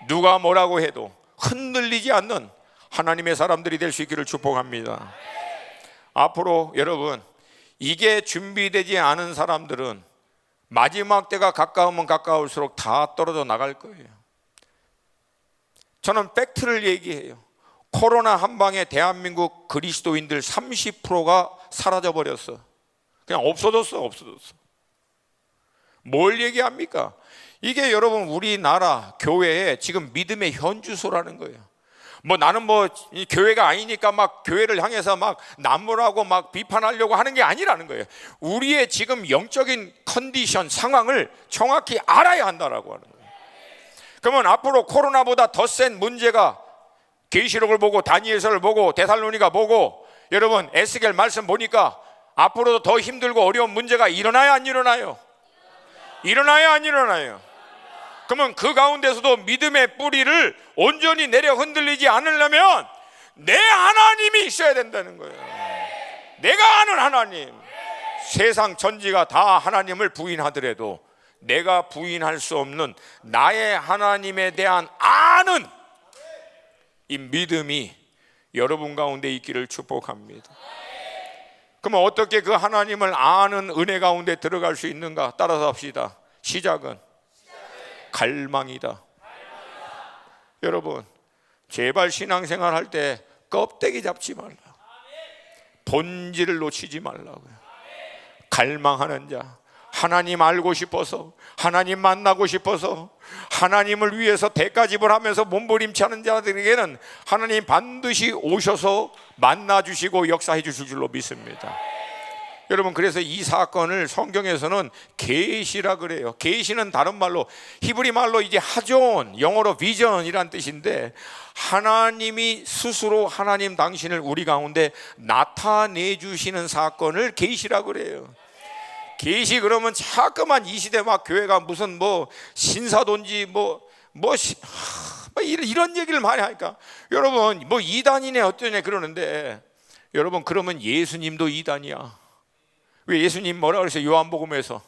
누가 뭐라고 해도 흔들리지 않는 하나님의 사람들이 될 수 있기를 축복합니다. 앞으로 여러분, 이게 준비되지 않은 사람들은 마지막 때가 가까우면 가까울수록 다 떨어져 나갈 거예요. 저는 팩트를 얘기해요. 코로나 한 방에 대한민국 그리스도인들 30%가 사라져 버렸어. 그냥 없어졌어. 뭘 얘기합니까? 이게 여러분 우리나라 교회에 지금 믿음의 현주소라는 거예요. 나는 교회가 아니니까 막 교회를 향해서 막 남무라고 막 비판하려고 하는 게 아니라는 거예요. 우리의 지금 영적인 컨디션 상황을 정확히 알아야 한다라고 하는 거예요. 그러면 앞으로 코로나보다 더 센 문제가 계시록을 보고 다니엘서를 보고 데살로니가 보고 여러분 에스겔 말씀 보니까 앞으로도 더 힘들고 어려운 문제가 일어나요, 안 일어나요? 일어나요, 안 일어나요? 그러면 그 가운데서도 믿음의 뿌리를 온전히 내려 흔들리지 않으려면 내 하나님이 있어야 된다는 거예요. 내가 아는 하나님. 세상 천지가 다 하나님을 부인하더라도 내가 부인할 수 없는 나의 하나님에 대한 아는 이 믿음이 여러분 가운데 있기를 축복합니다. 그러면 어떻게 그 하나님을 아는 은혜 가운데 들어갈 수 있는가? 따라서 합시다. 시작은 갈망이다. 여러분, 제발 신앙생활 할 때 껍데기 잡지 말라. 본질을 놓치지 말라고요. 갈망하는 자, 하나님 알고 싶어서, 하나님 만나고 싶어서, 하나님을 위해서 대가 지불하면서 몸부림치는 자들에게는 하나님 반드시 오셔서 만나주시고 역사해 주실 줄로 믿습니다. 여러분, 그래서 이 사건을 성경에서는 계시라 그래요. 계시는 다른 말로 히브리 말로 이제 하존, 영어로 비전이란 뜻인데 하나님이 스스로 하나님 당신을 우리 가운데 나타내 주시는 사건을 계시라 그래요. 계시 그러면 자꾸만 이 시대 막 교회가 무슨 신사돈지 이런 얘기를 많이 하니까 여러분 이단이네 어쩌네 그러는데 여러분 그러면 예수님도 이단이야. 왜 예수님 뭐라 그랬어요? 요한복음에서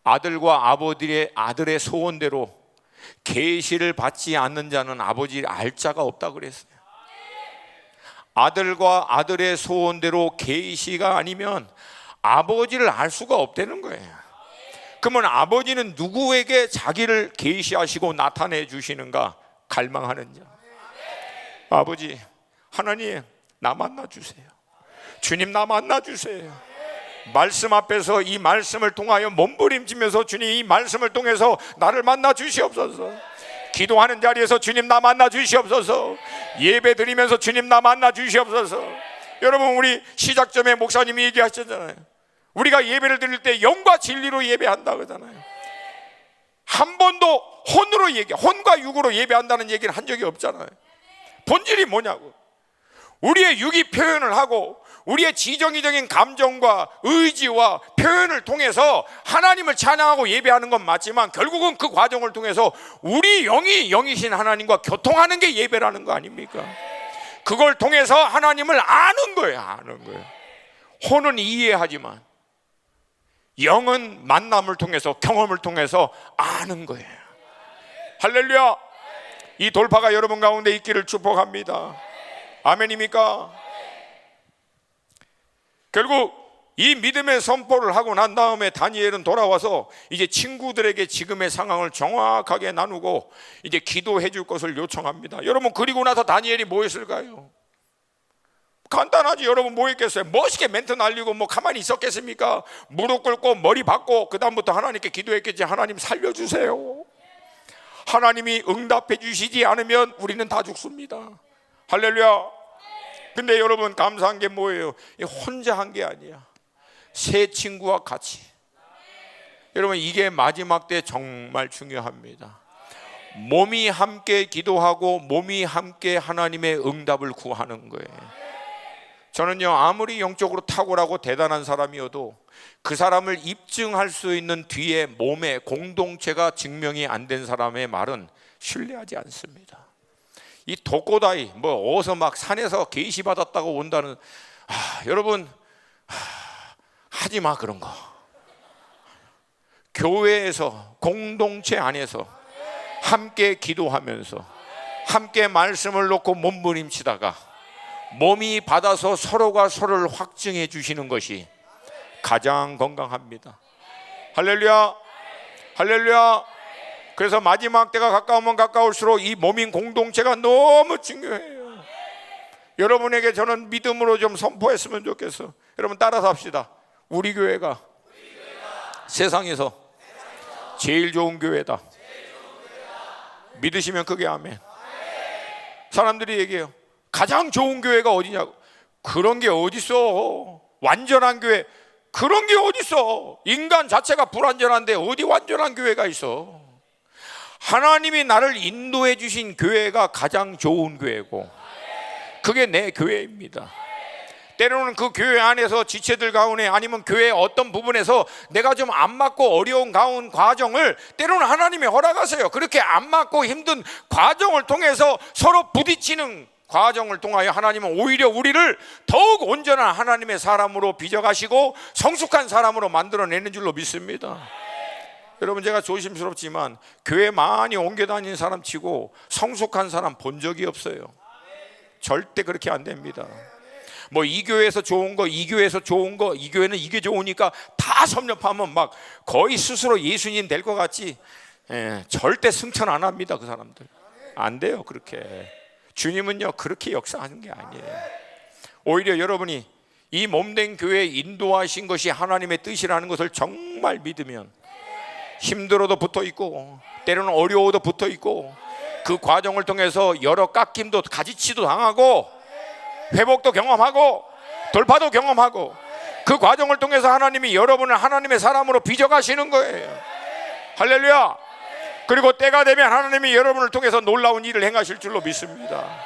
아들과 아들의 소원대로 계시를 받지 않는 자는 아버지를 알 자가 없다 그랬어요. 아들과 아들의 소원대로 계시가 아니면 아버지를 알 수가 없다는 거예요. 그러면 아버지는 누구에게 자기를 계시하시고 나타내 주시는가? 갈망하는 자. 아버지, 하나님 나 만나 주세요. 주님 나 만나 주세요. 말씀 앞에서 이 말씀을 통하여 몸부림치면서 주님 이 말씀을 통해서 나를 만나 주시옵소서. 기도하는 자리에서 주님 나 만나 주시옵소서. 예배 드리면서 주님 나 만나 주시옵소서. 여러분 우리 시작점에 목사님이 얘기하셨잖아요. 우리가 예배를 드릴 때 영과 진리로 예배한다 그러잖아요. 한 번도 혼과 육으로 예배한다는 얘기를 한 적이 없잖아요. 본질이 뭐냐고. 우리의 육이 표현을 하고 우리의 지정의적인 감정과 의지와 표현을 통해서 하나님을 찬양하고 예배하는 건 맞지만 결국은 그 과정을 통해서 우리 영이 영이신 하나님과 교통하는 게 예배라는 거 아닙니까? 그걸 통해서 하나님을 아는 거예요. 혼은 이해하지만 영은 만남을 통해서, 경험을 통해서 아는 거예요. 할렐루야. 이 돌파가 여러분 가운데 있기를 축복합니다. 아멘입니까? 결국 이 믿음의 선포를 하고 난 다음에 다니엘은 돌아와서 이제 친구들에게 지금의 상황을 정확하게 나누고 이제 기도해 줄 것을 요청합니다. 여러분, 그리고 나서 다니엘이 뭐 했을까요? 간단하지. 여러분, 뭐 했겠어요? 멋있게 멘트 날리고 뭐 가만히 있었겠습니까? 무릎 꿇고 머리 박고 그 다음부터 하나님께 기도했겠지. 하나님 살려주세요. 하나님이 응답해 주시지 않으면 우리는 다 죽습니다. 할렐루야. 근데 여러분, 감사한 게 뭐예요? 혼자 한 게 아니야. 세 친구와 같이. 여러분, 이게 마지막 때 정말 중요합니다. 몸이 함께 기도하고 몸이 함께 하나님의 응답을 구하는 거예요. 저는요, 아무리 영적으로 탁월하고 대단한 사람이어도 그 사람을 입증할 수 있는 뒤에 몸의 공동체가 증명이 안 된 사람의 말은 신뢰하지 않습니다. 이 독고다이 뭐 어디서 막 산에서 계시 받았다고 온다는, 여러분, 하지 마 그런 거. 교회에서, 공동체 안에서 함께 기도하면서 함께 말씀을 놓고 몸부림치다가 몸이 받아서 서로가 서로를 확증해 주시는 것이 가장 건강합니다. 할렐루야. 할렐루야. 그래서 마지막 때가 가까우면 가까울수록 이 몸인 공동체가 너무 중요해요. 여러분에게 저는 믿음으로 좀 선포했으면 좋겠어. 여러분, 따라서 합시다. 우리 교회가 세상에서 제일 좋은 교회다. 믿으시면 크게 아멘. 사람들이 얘기해요. 가장 좋은 교회가 어디냐고. 그런 게 어딨어. 완전한 교회, 그런 게 어딨어. 인간 자체가 불완전한데 어디 완전한 교회가 있어. 하나님이 나를 인도해 주신 교회가 가장 좋은 교회고, 그게 내 교회입니다. 때로는 그 교회 안에서 지체들 가운데, 아니면 교회의 어떤 부분에서 내가 좀 안 맞고 어려운 가운 과정을 때로는 하나님이 허락하세요. 그렇게 안 맞고 힘든 과정을 통해서 서로 부딪히는 과정을 통하여 하나님은 오히려 우리를 더욱 온전한 하나님의 사람으로 빚어가시고 성숙한 사람으로 만들어내는 줄로 믿습니다. 여러분, 제가 조심스럽지만 교회 많이 옮겨 다니는 사람 치고 성숙한 사람 본 적이 없어요. 절대 그렇게 안 됩니다. 뭐 이 교회에서 좋은 거, 이 교회에서 좋은 거, 이 교회는 이게 좋으니까 다 섭렵하면 막 거의 스스로 예수님 될 것 같지. 절대 승천 안 합니다. 그 사람들 안 돼요. 그렇게 주님은요 그렇게 역사하는 게 아니에요. 오히려 여러분이 이 몸된 교회에 인도하신 것이 하나님의 뜻이라는 것을 정말 믿으면 힘들어도 붙어 있고 때로는 어려워도 붙어 있고 그 과정을 통해서 여러 깎임도 가지치도 당하고 회복도 경험하고 돌파도 경험하고 그 과정을 통해서 하나님이 여러분을 하나님의 사람으로 빚어가시는 거예요. 할렐루야. 그리고 때가 되면 하나님이 여러분을 통해서 놀라운 일을 행하실 줄로 믿습니다.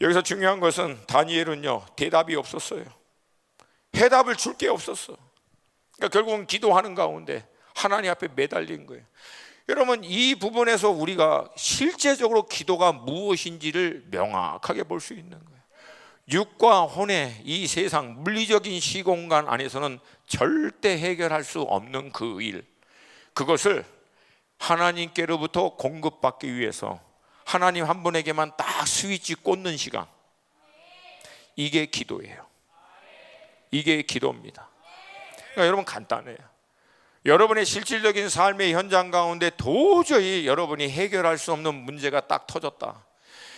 여기서 중요한 것은 다니엘은요 대답이 없었어요. 해답을 줄 게 없었어. 그러니까 결국은 기도하는 가운데 하나님 앞에 매달린 거예요. 여러분, 이 부분에서 우리가 실제적으로 기도가 무엇인지를 명확하게 볼 수 있는 거예요. 육과 혼의 이 세상 물리적인 시공간 안에서는 절대 해결할 수 없는 그 일, 그것을 하나님께로부터 공급받기 위해서 하나님 한 분에게만 딱 스위치 꽂는 시간, 이게 기도예요. 이게 기도입니다. 그러니까 여러분, 간단해요. 여러분의 실질적인 삶의 현장 가운데 도저히 여러분이 해결할 수 없는 문제가 딱 터졌다.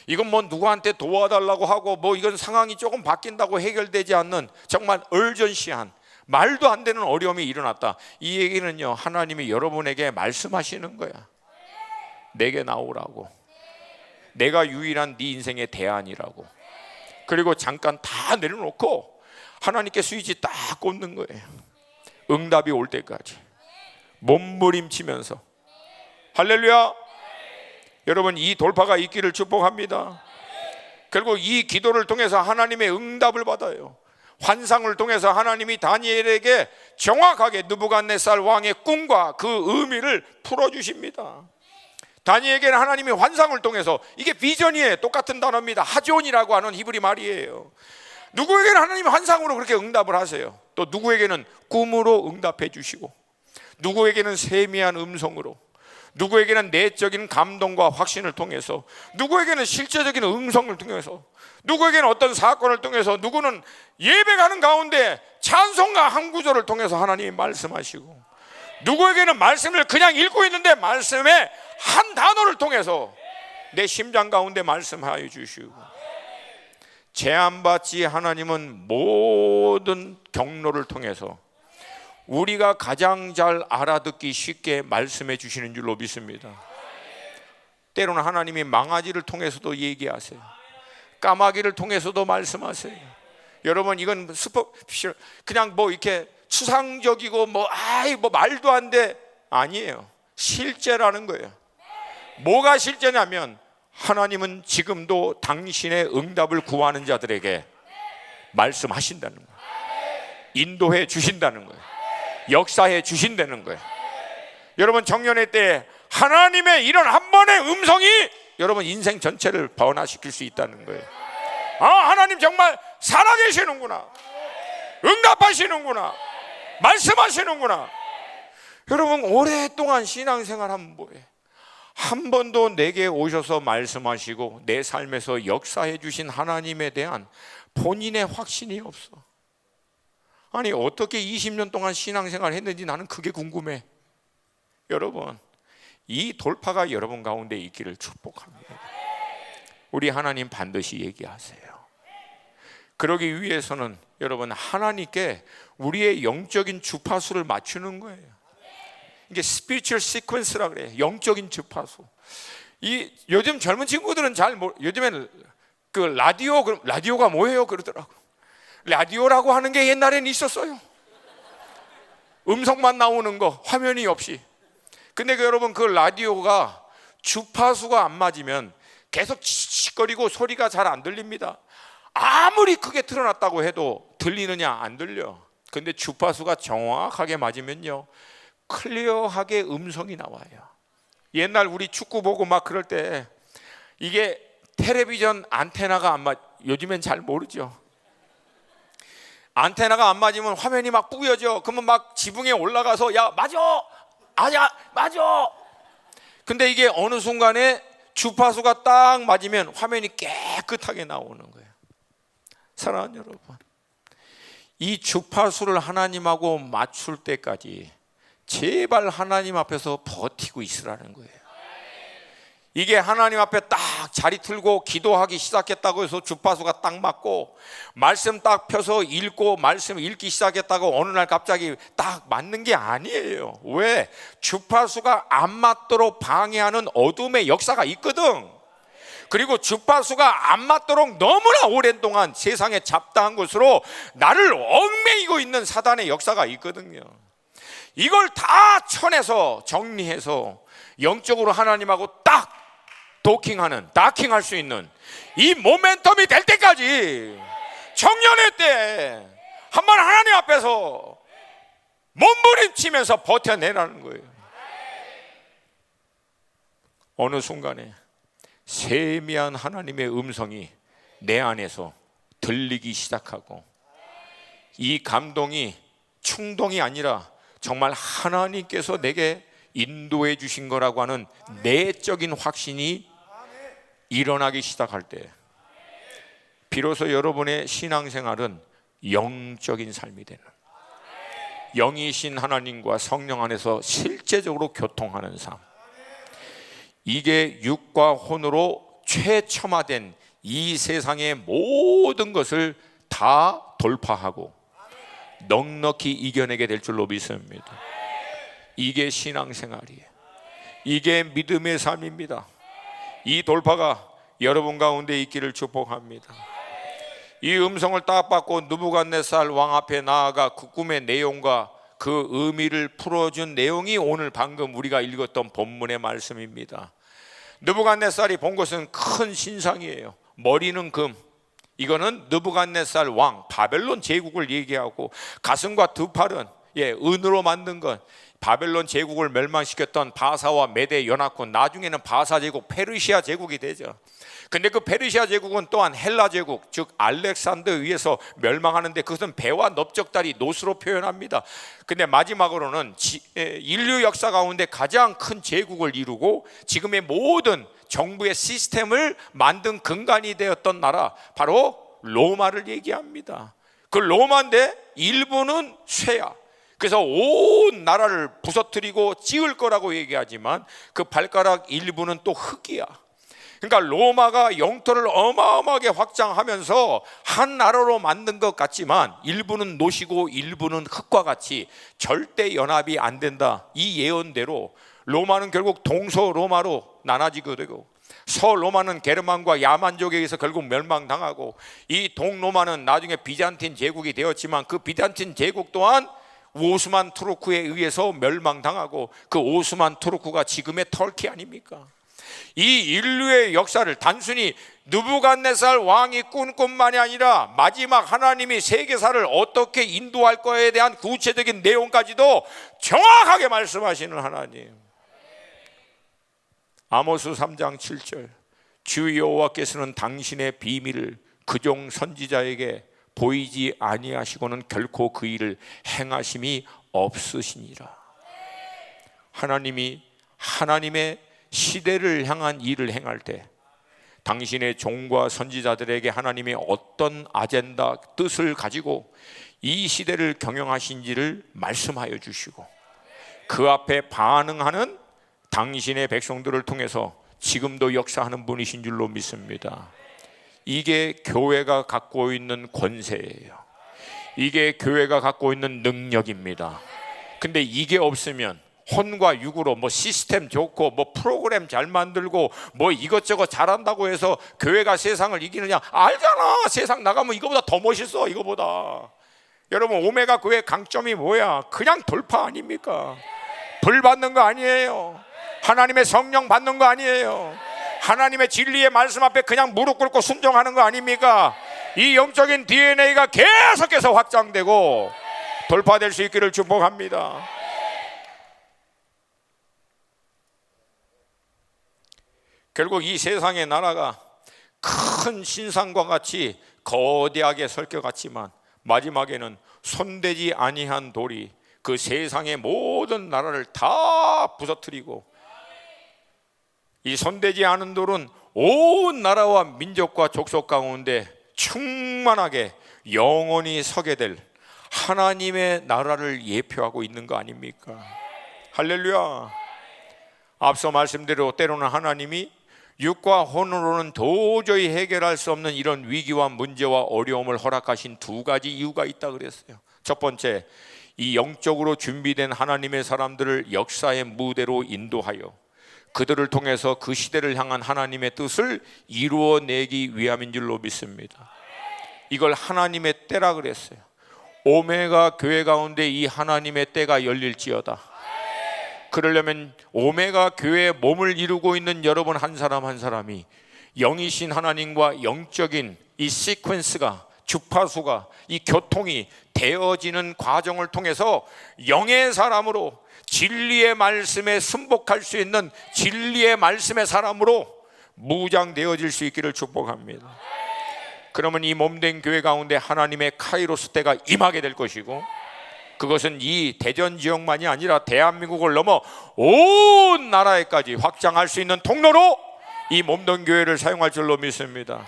이건 뭐 누구한테 도와달라고 하고 뭐 이건 상황이 조금 바뀐다고 해결되지 않는 정말 얼전시한 말도 안 되는 어려움이 일어났다. 이 얘기는요 하나님이 여러분에게 말씀하시는 거야. 내게 나오라고. 내가 유일한 네 인생의 대안이라고. 그리고 잠깐 다 내려놓고 하나님께 스위치 딱 꽂는 거예요. 응답이 올 때까지 몸부림치면서. 할렐루야. 여러분, 이 돌파가 있기를 축복합니다. 결국 이 기도를 통해서 하나님의 응답을 받아요. 환상을 통해서 하나님이 다니엘에게 정확하게 느부갓네살 왕의 꿈과 그 의미를 풀어주십니다. 다니엘에게는 하나님이 환상을 통해서, 이게 비전이에요. 똑같은 단어입니다. 하존이라고 하는 히브리 말이에요. 누구에게는 하나님 환상으로 그렇게 응답을 하세요. 또 누구에게는 꿈으로 응답해 주시고, 누구에게는 세미한 음성으로, 누구에게는 내적인 감동과 확신을 통해서, 누구에게는 실제적인 음성을 통해서, 누구에게는 어떤 사건을 통해서, 누구는 예배 가는 가운데 찬송가 한 구절을 통해서 하나님이 말씀하시고, 누구에게는 말씀을 그냥 읽고 있는데 말씀의 한 단어를 통해서 내 심장 가운데 말씀하여 주시고, 제한받지 하나님은 모든 경로를 통해서 우리가 가장 잘 알아듣기 쉽게 말씀해 주시는 줄로 믿습니다. 때로는 하나님이 망아지를 통해서도 얘기하세요. 까마귀를 통해서도 말씀하세요. 여러분, 이건 그냥 뭐 이렇게 추상적이고 뭐 말도 안 돼, 아니에요. 실제라는 거예요. 뭐가 실제냐면 하나님은 지금도 당신의 응답을 구하는 자들에게 말씀하신다는 거예요. 인도해 주신다는 거예요. 역사해 주신다는 거예요. 여러분, 정년의 때 하나님의 이런 한 번의 음성이 여러분 인생 전체를 변화시킬 수 있다는 거예요. 하나님 정말 살아계시는구나, 응답하시는구나, 말씀하시는구나. 여러분, 오랫동안 신앙생활하면 뭐예요? 한 번도 내게 오셔서 말씀하시고 내 삶에서 역사해 주신 하나님에 대한 본인의 확신이 없어. 아니, 어떻게 20년 동안 신앙생활 했는지 나는 그게 궁금해. 여러분, 이 돌파가 여러분 가운데 있기를 축복합니다. 우리 하나님 반드시 얘기하세요. 그러기 위해서는 여러분, 하나님께 우리의 영적인 주파수를 맞추는 거예요. 이게 spiritual sequence라 그래요. 영적인 주파수. 요즘 젊은 친구들은 요즘에는 그 라디오가 뭐예요? 그러더라고. 라디오라고 하는 게 옛날에는 있었어요. 음성만 나오는 거, 화면이 없이. 근데 여러분, 그 라디오가 주파수가 안 맞으면 계속 칙칙거리고 소리가 잘 안 들립니다. 아무리 크게 틀어놨다고 해도 들리느냐? 안 들려. 근데 주파수가 정확하게 맞으면요, 클리어하게 음성이 나와요. 옛날 우리 축구 보고 막 그럴 때 이게 텔레비전 안테나가 안 요즘엔 잘 모르죠. 안테나가 안 맞으면 화면이 막 뿌여져. 그러면 막 지붕에 올라가서 야, 맞아, 맞아. 근데 이게 어느 순간에 주파수가 딱 맞으면 화면이 깨끗하게 나오는 거예요. 사랑하는 여러분, 이 주파수를 하나님하고 맞출 때까지 제발 하나님 앞에서 버티고 있으라는 거예요. 이게 하나님 앞에 딱 자리 틀고 기도하기 시작했다고 해서 주파수가 딱 맞고 말씀 딱 펴서 읽고 말씀 읽기 시작했다고 어느 날 갑자기 딱 맞는 게 아니에요. 왜? 주파수가 안 맞도록 방해하는 어둠의 역사가 있거든. 그리고 주파수가 안 맞도록 너무나 오랜 동안 세상에 잡다한 것으로 나를 얽매이고 있는 사단의 역사가 있거든요. 이걸 다 쳐내서 정리해서 영적으로 하나님하고 딱 다킹할 수 있는 이 모멘텀이 될 때까지 청년의 때 한번 하나님 앞에서 몸부림치면서 버텨내라는 거예요. 어느 순간에 세미한 하나님의 음성이 내 안에서 들리기 시작하고, 이 감동이 충동이 아니라 정말 하나님께서 내게 인도해 주신 거라고 하는 내적인 확신이 일어나기 시작할 때, 비로소 여러분의 신앙생활은 영적인 삶이 되는, 영이신 하나님과 성령 안에서 실제적으로 교통하는 삶, 이게 육과 혼으로 최첨화된 이 세상의 모든 것을 다 돌파하고 넉넉히 이겨내게 될 줄로 믿습니다. 이게 신앙생활이에요. 이게 믿음의 삶입니다. 이 돌파가 여러분 가운데 있기를 축복합니다. 이 음성을 딱 받고 느부갓네살 왕 앞에 나아가 그 꿈의 내용과 그 의미를 풀어준 내용이 오늘 방금 우리가 읽었던 본문의 말씀입니다. 느부갓네살이 본 것은 큰 신상이에요. 머리는 금, 이거는 느부갓네살 왕 바벨론 제국을 얘기하고, 가슴과 두 팔은 은으로 만든 것, 바벨론 제국을 멸망시켰던 바사와 메대 연합군, 나중에는 바사 제국, 페르시아 제국이 되죠. 근데 그 페르시아 제국은 또한 헬라 제국, 즉 알렉산더에 의해서 멸망하는데 그것은 배와 넓적다리 노스로 표현합니다. 근데 마지막으로는 인류 역사 가운데 가장 큰 제국을 이루고 지금의 모든 정부의 시스템을 만든 근간이 되었던 나라, 바로 로마를 얘기합니다. 그 로마인데 일부는 쇠야. 그래서 온 나라를 부서뜨리고 찌을 거라고 얘기하지만 그 발가락 일부는 또 흙이야. 그러니까 로마가 영토를 어마어마하게 확장하면서 한 나라로 만든 것 같지만 일부는 노시고 일부는 흙과 같이 절대 연합이 안 된다. 이 예언대로 로마는 결국 동서로마로 나눠지게 되고, 서로마는 게르만과 야만족에 의해서 결국 멸망당하고, 이 동로마는 나중에 비잔틴 제국이 되었지만 그 비잔틴 제국 또한 오스만 투르크에 의해서 멸망당하고, 그 오스만 투르크가 지금의 터키 아닙니까? 이 인류의 역사를 단순히 느부갓네살 왕이 꾼 것만이 아니라 마지막 하나님이 세계사를 어떻게 인도할 거에 대한 구체적인 내용까지도 정확하게 말씀하시는 하나님. 아모스 3장 7절, 주 여호와께서는 당신의 비밀을 그종 선지자에게 보이지 아니하시고는 결코 그 일을 행하심이 없으시니라. 하나님이 하나님의 시대를 향한 일을 행할 때 당신의 종과 선지자들에게 하나님이 어떤 아젠다, 뜻을 가지고 이 시대를 경영하신지를 말씀하여 주시고, 그 앞에 반응하는 당신의 백성들을 통해서 지금도 역사하는 분이신 줄로 믿습니다. 이게 교회가 갖고 있는 권세예요. 이게 교회가 갖고 있는 능력입니다. 근데 이게 없으면 혼과 육으로 뭐 시스템 좋고 뭐 프로그램 잘 만들고 뭐 이것저것 잘한다고 해서 교회가 세상을 이기느냐? 알잖아. 세상 나가면 이거보다 더 멋있어. 이거보다. 여러분, 오메가 교회 강점이 뭐야? 그냥 돌파 아닙니까? 불 받는 거 아니에요. 하나님의 성령 받는 거 아니에요. 하나님의 진리의 말씀 앞에 그냥 무릎 꿇고 순종하는 거 아닙니까? 이 영적인 DNA가 계속해서 확장되고 돌파될 수 있기를 축복합니다. 결국 이 세상의 나라가 큰 신상과 같이 거대하게 설 것 같지만 마지막에는 손대지 아니한 돌이 그 세상의 모든 나라를 다 부서뜨리고, 이 손대지 않은 돌은 온 나라와 민족과 족속 가운데 충만하게 영원히 서게 될 하나님의 나라를 예표하고 있는 거 아닙니까? 할렐루야. 앞서 말씀대로 때로는 하나님이 육과 혼으로는 도저히 해결할 수 없는 이런 위기와 문제와 어려움을 허락하신 두 가지 이유가 있다 그랬어요. 첫 번째, 이 영적으로 준비된 하나님의 사람들을 역사의 무대로 인도하여 그들을 통해서 그 시대를 향한 하나님의 뜻을 이루어내기 위함인 줄로 믿습니다. 이걸 하나님의 때라 그랬어요. 오메가 교회 가운데 이 하나님의 때가 열릴지어다. 그러려면 오메가 교회의 몸을 이루고 있는 여러분 한 사람 한 사람이 영이신 하나님과 영적인 이 시퀀스가, 주파수가, 이 교통이 되어지는 과정을 통해서 영의 사람으로 진리의 말씀에 순복할 수 있는 진리의 말씀의 사람으로 무장되어질 수 있기를 축복합니다. 그러면 이 몸된 교회 가운데 하나님의 카이로스 때가 임하게 될 것이고, 그것은 이 대전 지역만이 아니라 대한민국을 넘어 온 나라에까지 확장할 수 있는 통로로 이 몸된 교회를 사용할 줄로 믿습니다.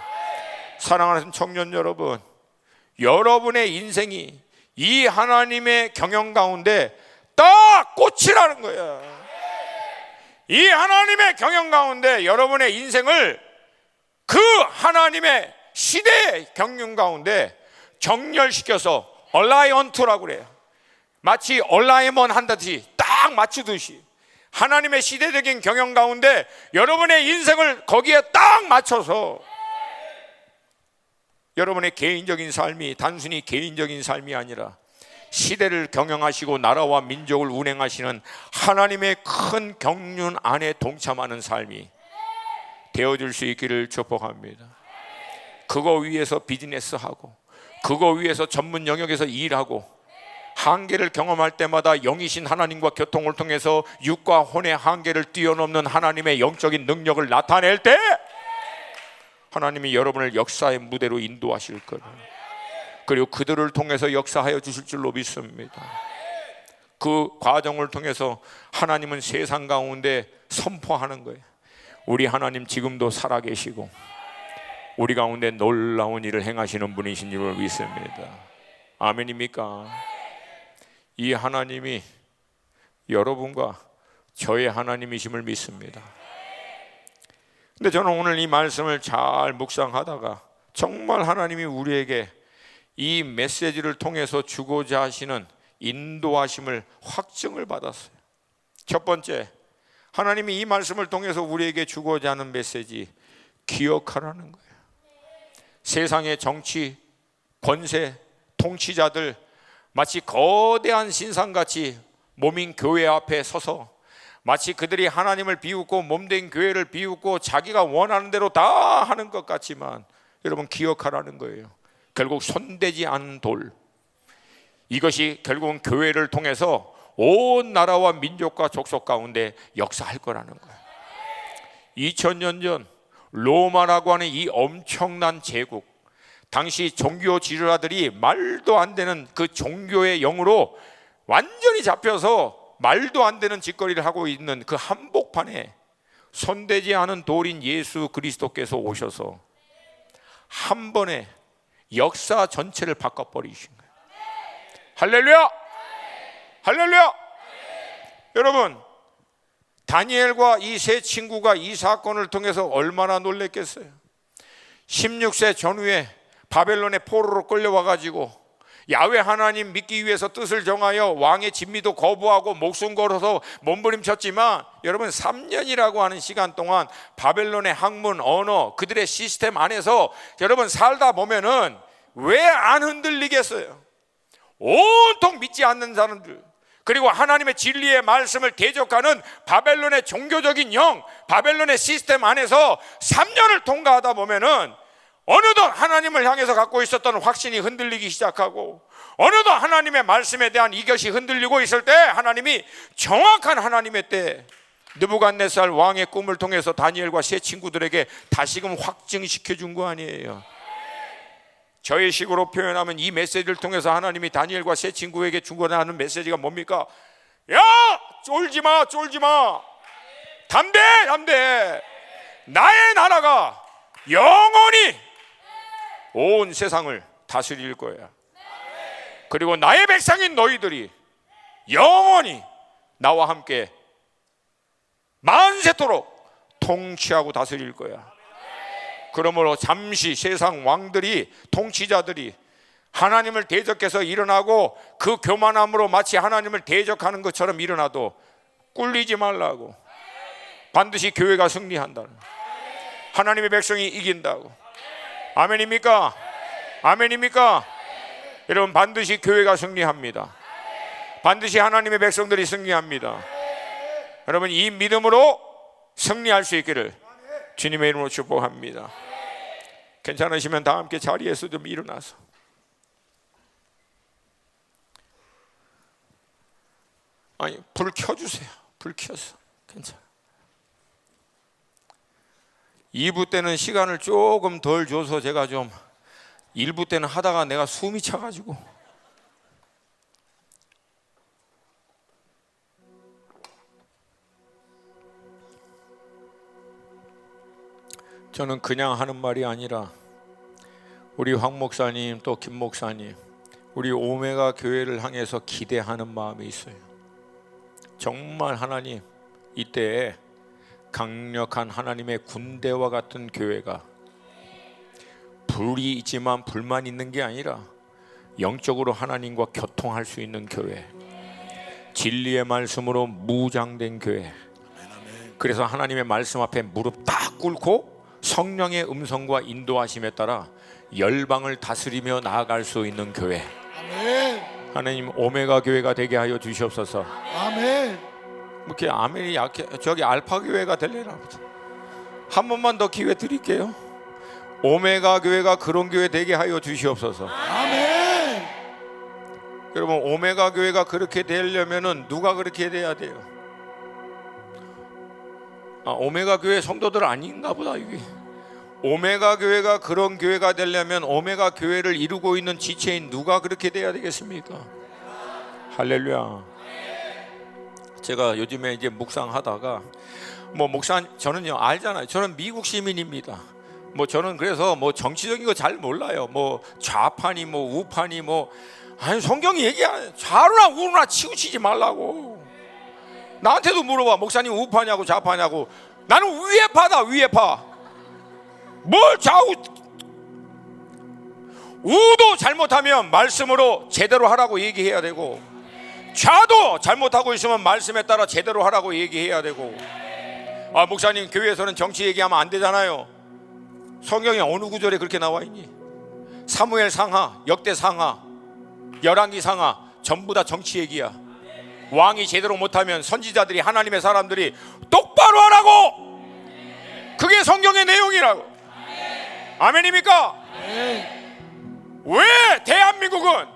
사랑하는 청년 여러분, 여러분의 인생이 이 하나님의 경영 가운데 딱 꽃이라는 거야. 이 하나님의 경영 가운데 여러분의 인생을 그 하나님의 시대의 경영 가운데 정렬시켜서 얼라이언트라고 그래요. 마치 얼라이먼 한다듯이 딱 맞추듯이 하나님의 시대적인 경영 가운데 여러분의 인생을 거기에 딱 맞춰서 여러분의 개인적인 삶이 단순히 개인적인 삶이 아니라 시대를 경영하시고 나라와 민족을 운행하시는 하나님의 큰 경륜 안에 동참하는 삶이 되어줄 수 있기를 축복합니다. 그거 위해서 비즈니스하고, 그거 위해서 전문 영역에서 일하고, 한계를 경험할 때마다 영이신 하나님과 교통을 통해서 육과 혼의 한계를 뛰어넘는 하나님의 영적인 능력을 나타낼 때 하나님이 여러분을 역사의 무대로 인도하실 거예요. 그리고 그들을 통해서 역사하여 주실 줄로 믿습니다. 그 과정을 통해서 하나님은 세상 가운데 선포하는 거예요. 우리 하나님 지금도 살아계시고 우리 가운데 놀라운 일을 행하시는 분이신 줄을 믿습니다. 아멘입니까? 이 하나님이 여러분과 저의 하나님이심을 믿습니다. 근데 저는 오늘 이 말씀을 잘 묵상하다가 정말 하나님이 우리에게 이 메시지를 통해서 주고자 하시는 인도하심을 확증을 받았어요. 첫 번째, 하나님이 이 말씀을 통해서 우리에게 주고자 하는 메시지, 기억하라는 거예요. 세상의 정치, 권세, 통치자들 마치 거대한 신상같이 몸인 교회 앞에 서서 마치 그들이 하나님을 비웃고 몸된 교회를 비웃고 자기가 원하는 대로 다 하는 것 같지만 여러분 기억하라는 거예요. 결국 손대지 않은 돌, 이것이 결국은 교회를 통해서 온 나라와 민족과 족속 가운데 역사할 거라는 거예요. 2000년 전 로마라고 하는 이 엄청난 제국, 당시 종교 지도자들이 말도 안 되는 그 종교의 영으로 완전히 잡혀서 말도 안 되는 짓거리를 하고 있는 그 한복판에 손대지 않은 돌인 예수 그리스도께서 오셔서 한 번에 역사 전체를 바꿔버리신 거예요. 할렐루야! 할렐루야! 여러분, 다니엘과 이 세 친구가 이 사건을 통해서 얼마나 놀랬겠어요. 16세 전후에 바벨론의 포로로 끌려와가지고 야훼 하나님 믿기 위해서 뜻을 정하여 왕의 진미도 거부하고 목숨 걸어서 몸부림쳤지만 여러분 3년이라고 하는 시간 동안 바벨론의 학문, 언어, 그들의 시스템 안에서 여러분 살다 보면은 왜 안 흔들리겠어요? 온통 믿지 않는 사람들, 그리고 하나님의 진리의 말씀을 대적하는 바벨론의 종교적인 영, 바벨론의 시스템 안에서 3년을 통과하다 보면은 어느덧 하나님을 향해서 갖고 있었던 확신이 흔들리기 시작하고 어느덧 하나님의 말씀에 대한 이것이 흔들리고 있을 때 하나님이 정확한 하나님의 때 느부갓네살 왕의 꿈을 통해서 다니엘과 세 친구들에게 다시금 확증시켜 준 거 아니에요. 저의 식으로 표현하면 이 메시지를 통해서 하나님이 다니엘과 세 친구에게 주고자 하는 메시지가 뭡니까? 야! 쫄지마, 쫄지마. 담대, 담대. 나의 나라가 영원히 온 세상을 다스릴 거야. 그리고 나의 백성인 너희들이 영원히 나와 함께 만세토록 통치하고 다스릴 거야. 그러므로 잠시 세상 왕들이, 통치자들이 하나님을 대적해서 일어나고 그 교만함으로 마치 하나님을 대적하는 것처럼 일어나도 꿀리지 말라고. 반드시 교회가 승리한다는, 하나님의 백성이 이긴다고. 아멘입니까? 아멘입니까? 여러분, 반드시 교회가 승리합니다. 반드시 하나님의 백성들이 승리합니다. 여러분, 이 믿음으로 승리할 수 있기를 주님의 이름으로 축복합니다. 괜찮으시면 다 함께 자리에서 좀 일어나서 불 켜주세요. 불 켜서 괜찮아. 2부 때는 시간을 조금 덜 줘서 제가 좀 1부 때는 하다가 내가 숨이 차가지고 저는 그냥 하는 말이 아니라 우리 황 목사님 또 김 목사님, 우리 오메가 교회를 향해서 기대하는 마음이 있어요. 정말 하나님, 이때에 강력한 하나님의 군대와 같은 교회가 불이 있지만 불만 있는 게 아니라 영적으로 하나님과 교통할 수 있는 교회, 진리의 말씀으로 무장된 교회, 그래서 하나님의 말씀 앞에 무릎 딱 꿇고 성령의 음성과 인도하심에 따라 열방을 다스리며 나아갈 수 있는 교회. 아멘. 하나님, 오메가 교회가 되게 하여 주시옵소서. 아멘. 이렇게 아멘이 약해. 저기 알파 교회가 될래나. 한 번만 더 기회 드릴게요. 오메가 교회가 그런 교회 되게 하여 주시옵소서. 아멘. 여러분, 오메가 교회가 그렇게 되려면은 누가 그렇게 돼야 돼요? 오메가 교회 성도들 아닌가 보다. 이게 오메가 교회가 그런 교회가 되려면 오메가 교회를 이루고 있는 지체인 누가 그렇게 돼야 되겠습니까? 할렐루야. 제가 요즘에 이제 묵상하다가 저는요 알잖아요. 저는 미국 시민입니다. 저는 그래서 정치적인 거 잘 몰라요. 좌파니 우파니 아니, 성경이 얘기하는 좌로나 우로나 치우치지 말라고. 나한테도 물어봐. 목사님 우파냐고 좌파냐고. 나는 위에파다. 위에파. 뭘 좌우. 우도 잘못하면 말씀으로 제대로 하라고 얘기해야 되고, 좌도 잘못하고 있으면 말씀에 따라 제대로 하라고 얘기해야 되고. 목사님 교회에서는 정치 얘기하면 안 되잖아요. 성경에 어느 구절에 그렇게 나와 있니? 사무엘 상하, 역대 상하, 열왕기 상하 전부 다 정치 얘기야. 왕이 제대로 못하면 선지자들이, 하나님의 사람들이 똑바로 하라고. 그게 성경의 내용이라고. 아멘입니까? 왜 대한민국은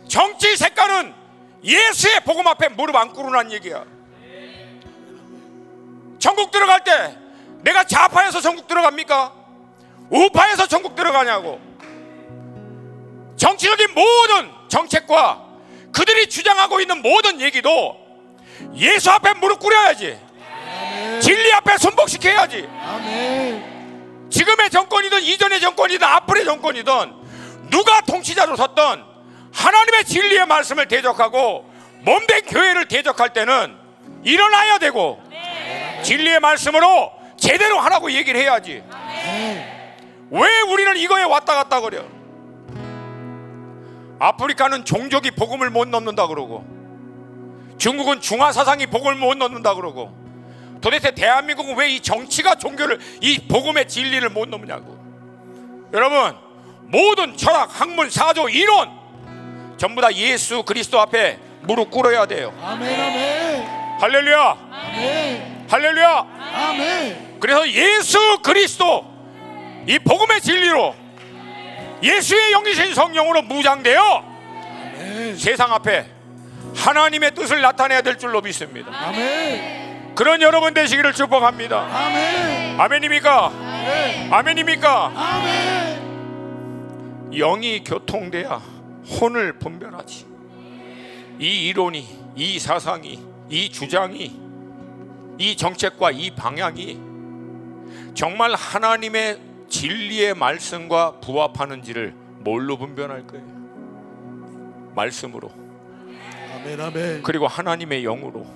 정치 색깔은 예수의 복음 앞에 무릎 안 꿇으란 얘기야. 천국 들어갈 때 내가 좌파에서 천국 들어갑니까? 우파에서 천국 들어가냐고. 정치적인 모든 정책과 그들이 주장하고 있는 모든 얘기도 예수 앞에 무릎 꿇어야지. 아멘. 진리 앞에 순복시켜야지. 아멘. 지금의 정권이든 이전의 정권이든 앞으로의 정권이든 누가 통치자로 섰던 하나님의 진리의 말씀을 대적하고 몸된 교회를 대적할 때는 일어나야 되고, 진리의 말씀으로 제대로 하라고 얘기를 해야지. 왜 우리는 이거에 왔다 갔다 거려? 아프리카는 종족이 복음을 못 넘는다 그러고, 중국은 중화 사상이 복음을 못 넘는다 그러고, 도대체 대한민국은 왜 이 정치가 종교를, 이 복음의 진리를 못 넘냐고. 여러분, 모든 철학, 학문, 사조, 이론 전부 다 예수 그리스도 앞에 무릎 꿇어야 돼요. 아멘. 아멘. 할렐루야. 아멘. 할렐루야. 아멘. 그래서 예수 그리스도 이 복음의 진리로 예수의 영이신 성령으로 무장되어 아멘. 세상 앞에 하나님의 뜻을 나타내야 될 줄로 믿습니다. 아멘. 그런 여러분 되시기를 축복합니다. 아멘. 아멘입니까? 아멘. 아멘입니까? 아멘. 영이 교통돼야 혼을 분별하지. 이 이론이, 이 사상이, 이 주장이, 이 정책과 이 방향이 정말 하나님의 진리의 말씀과 부합하는지를 뭘로 분별할 거예요? 말씀으로. 아멘. 아멘. 그리고 하나님의 영으로.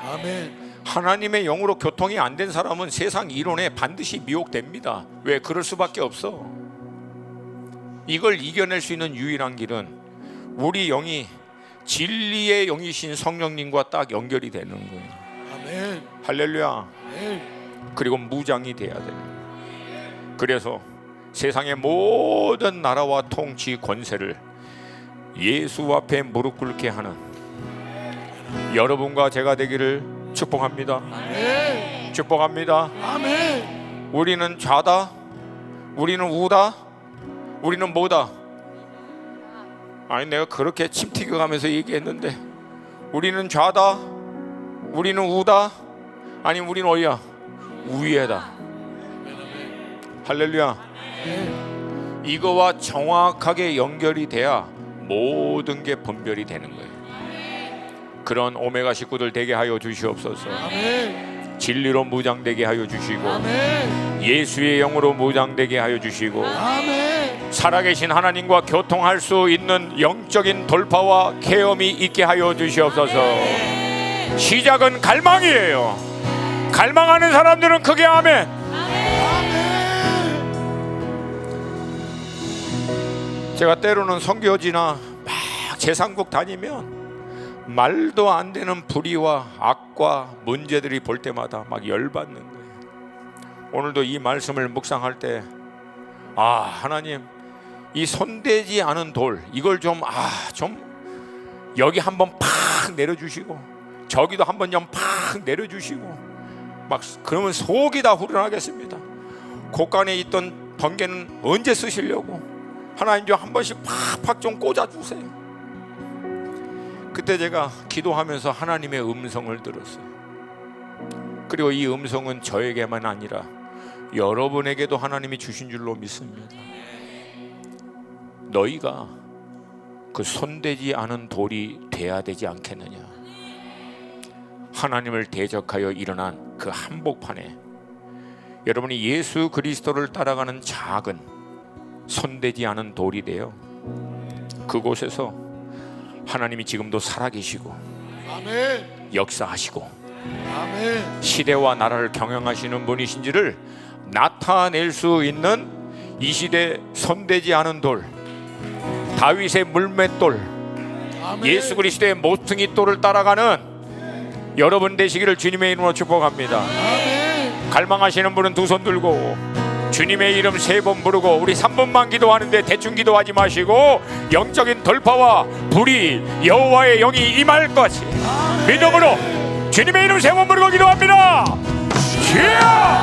아멘. 하나님의 영으로 교통이 안 된 사람은 세상 이론에 반드시 미혹됩니다. 왜? 그럴 수밖에 없어. 이걸 이겨낼 수 있는 유일한 길은 우리 영이 진리의 영이신 성령님과 딱 연결이 되는 거예요. 아멘. 할렐루야. 아멘. 그리고 무장이 돼야 돼요. 그래서 세상의 모든 나라와 통치 권세를 예수 앞에 무릎 꿇게 하는 여러분과 제가 되기를 축복합니다. 아멘. 축복합니다. 아멘. 우리는 좌다, 우리는 우다, 우리는 뭐다? 아니, 내가 그렇게 침 튀겨가면서 얘기했는데 우리는 좌다, 우리는 우다, 아니 우리는 어디야? 위에다. 할렐루야. 이거와 정확하게 연결이 돼야 모든 게 분별이 되는 거예요. 그런 오메가 식구들 되게 하여 주시옵소서. 아멘. 진리로 무장되게 하여 주시고, 아멘. 예수의 영으로 무장되게 하여 주시고, 아멘. 살아계신 하나님과 교통할 수 있는 영적인 돌파와 체험이 있게 하여 주시옵소서. 시작은 갈망이에요. 갈망하는 사람들은 크게 아멘. 제가 때로는 선교지나 막 제상국 다니면 말도 안 되는 불의와 악과 문제들이 볼 때마다 막 열받는 거예요. 오늘도 이 말씀을 묵상할 때, 하나님, 이 손대지 않은 돌, 이걸 좀 여기 한번 팍 내려주시고, 저기도 한번 좀 팍 내려주시고, 막 그러면 속이 다 후련하겠습니다. 곳간에 있던 번개는 언제 쓰시려고 하나님 좀 한 번씩 팍팍 좀 꽂아주세요. 그때 제가 기도하면서 하나님의 음성을 들었어요. 그리고 이 음성은 저에게만 아니라 여러분에게도 하나님이 주신 줄로 믿습니다. 너희가 그 손대지 않은 돌이 돼야 되지 않겠느냐. 하나님을 대적하여 일어난 그 한복판에 여러분이 예수 그리스도를 따라가는 작은 손대지 않은 돌이 되어 그곳에서 하나님이 지금도 살아계시고 아멘. 역사하시고 아멘. 시대와 나라를 경영하시는 분이신지를 나타낼 수 있는 이 시대 손대지 않은 돌, 다윗의 물맷돌, 아멘. 예수 그리스도의 모퉁이 돌을 따라가는 여러분 되시기를 주님의 이름으로 축복합니다. 아멘. 갈망하시는 분은 두 손 들고 주님의 이름 3번 부르고, 우리 3번만 기도하는데 대충 기도하지 마시고 영적인 돌파와 불이 여호와의 영이 임할 것이 믿음으로 주님의 이름 3번 부르고 기도합니다. 주여!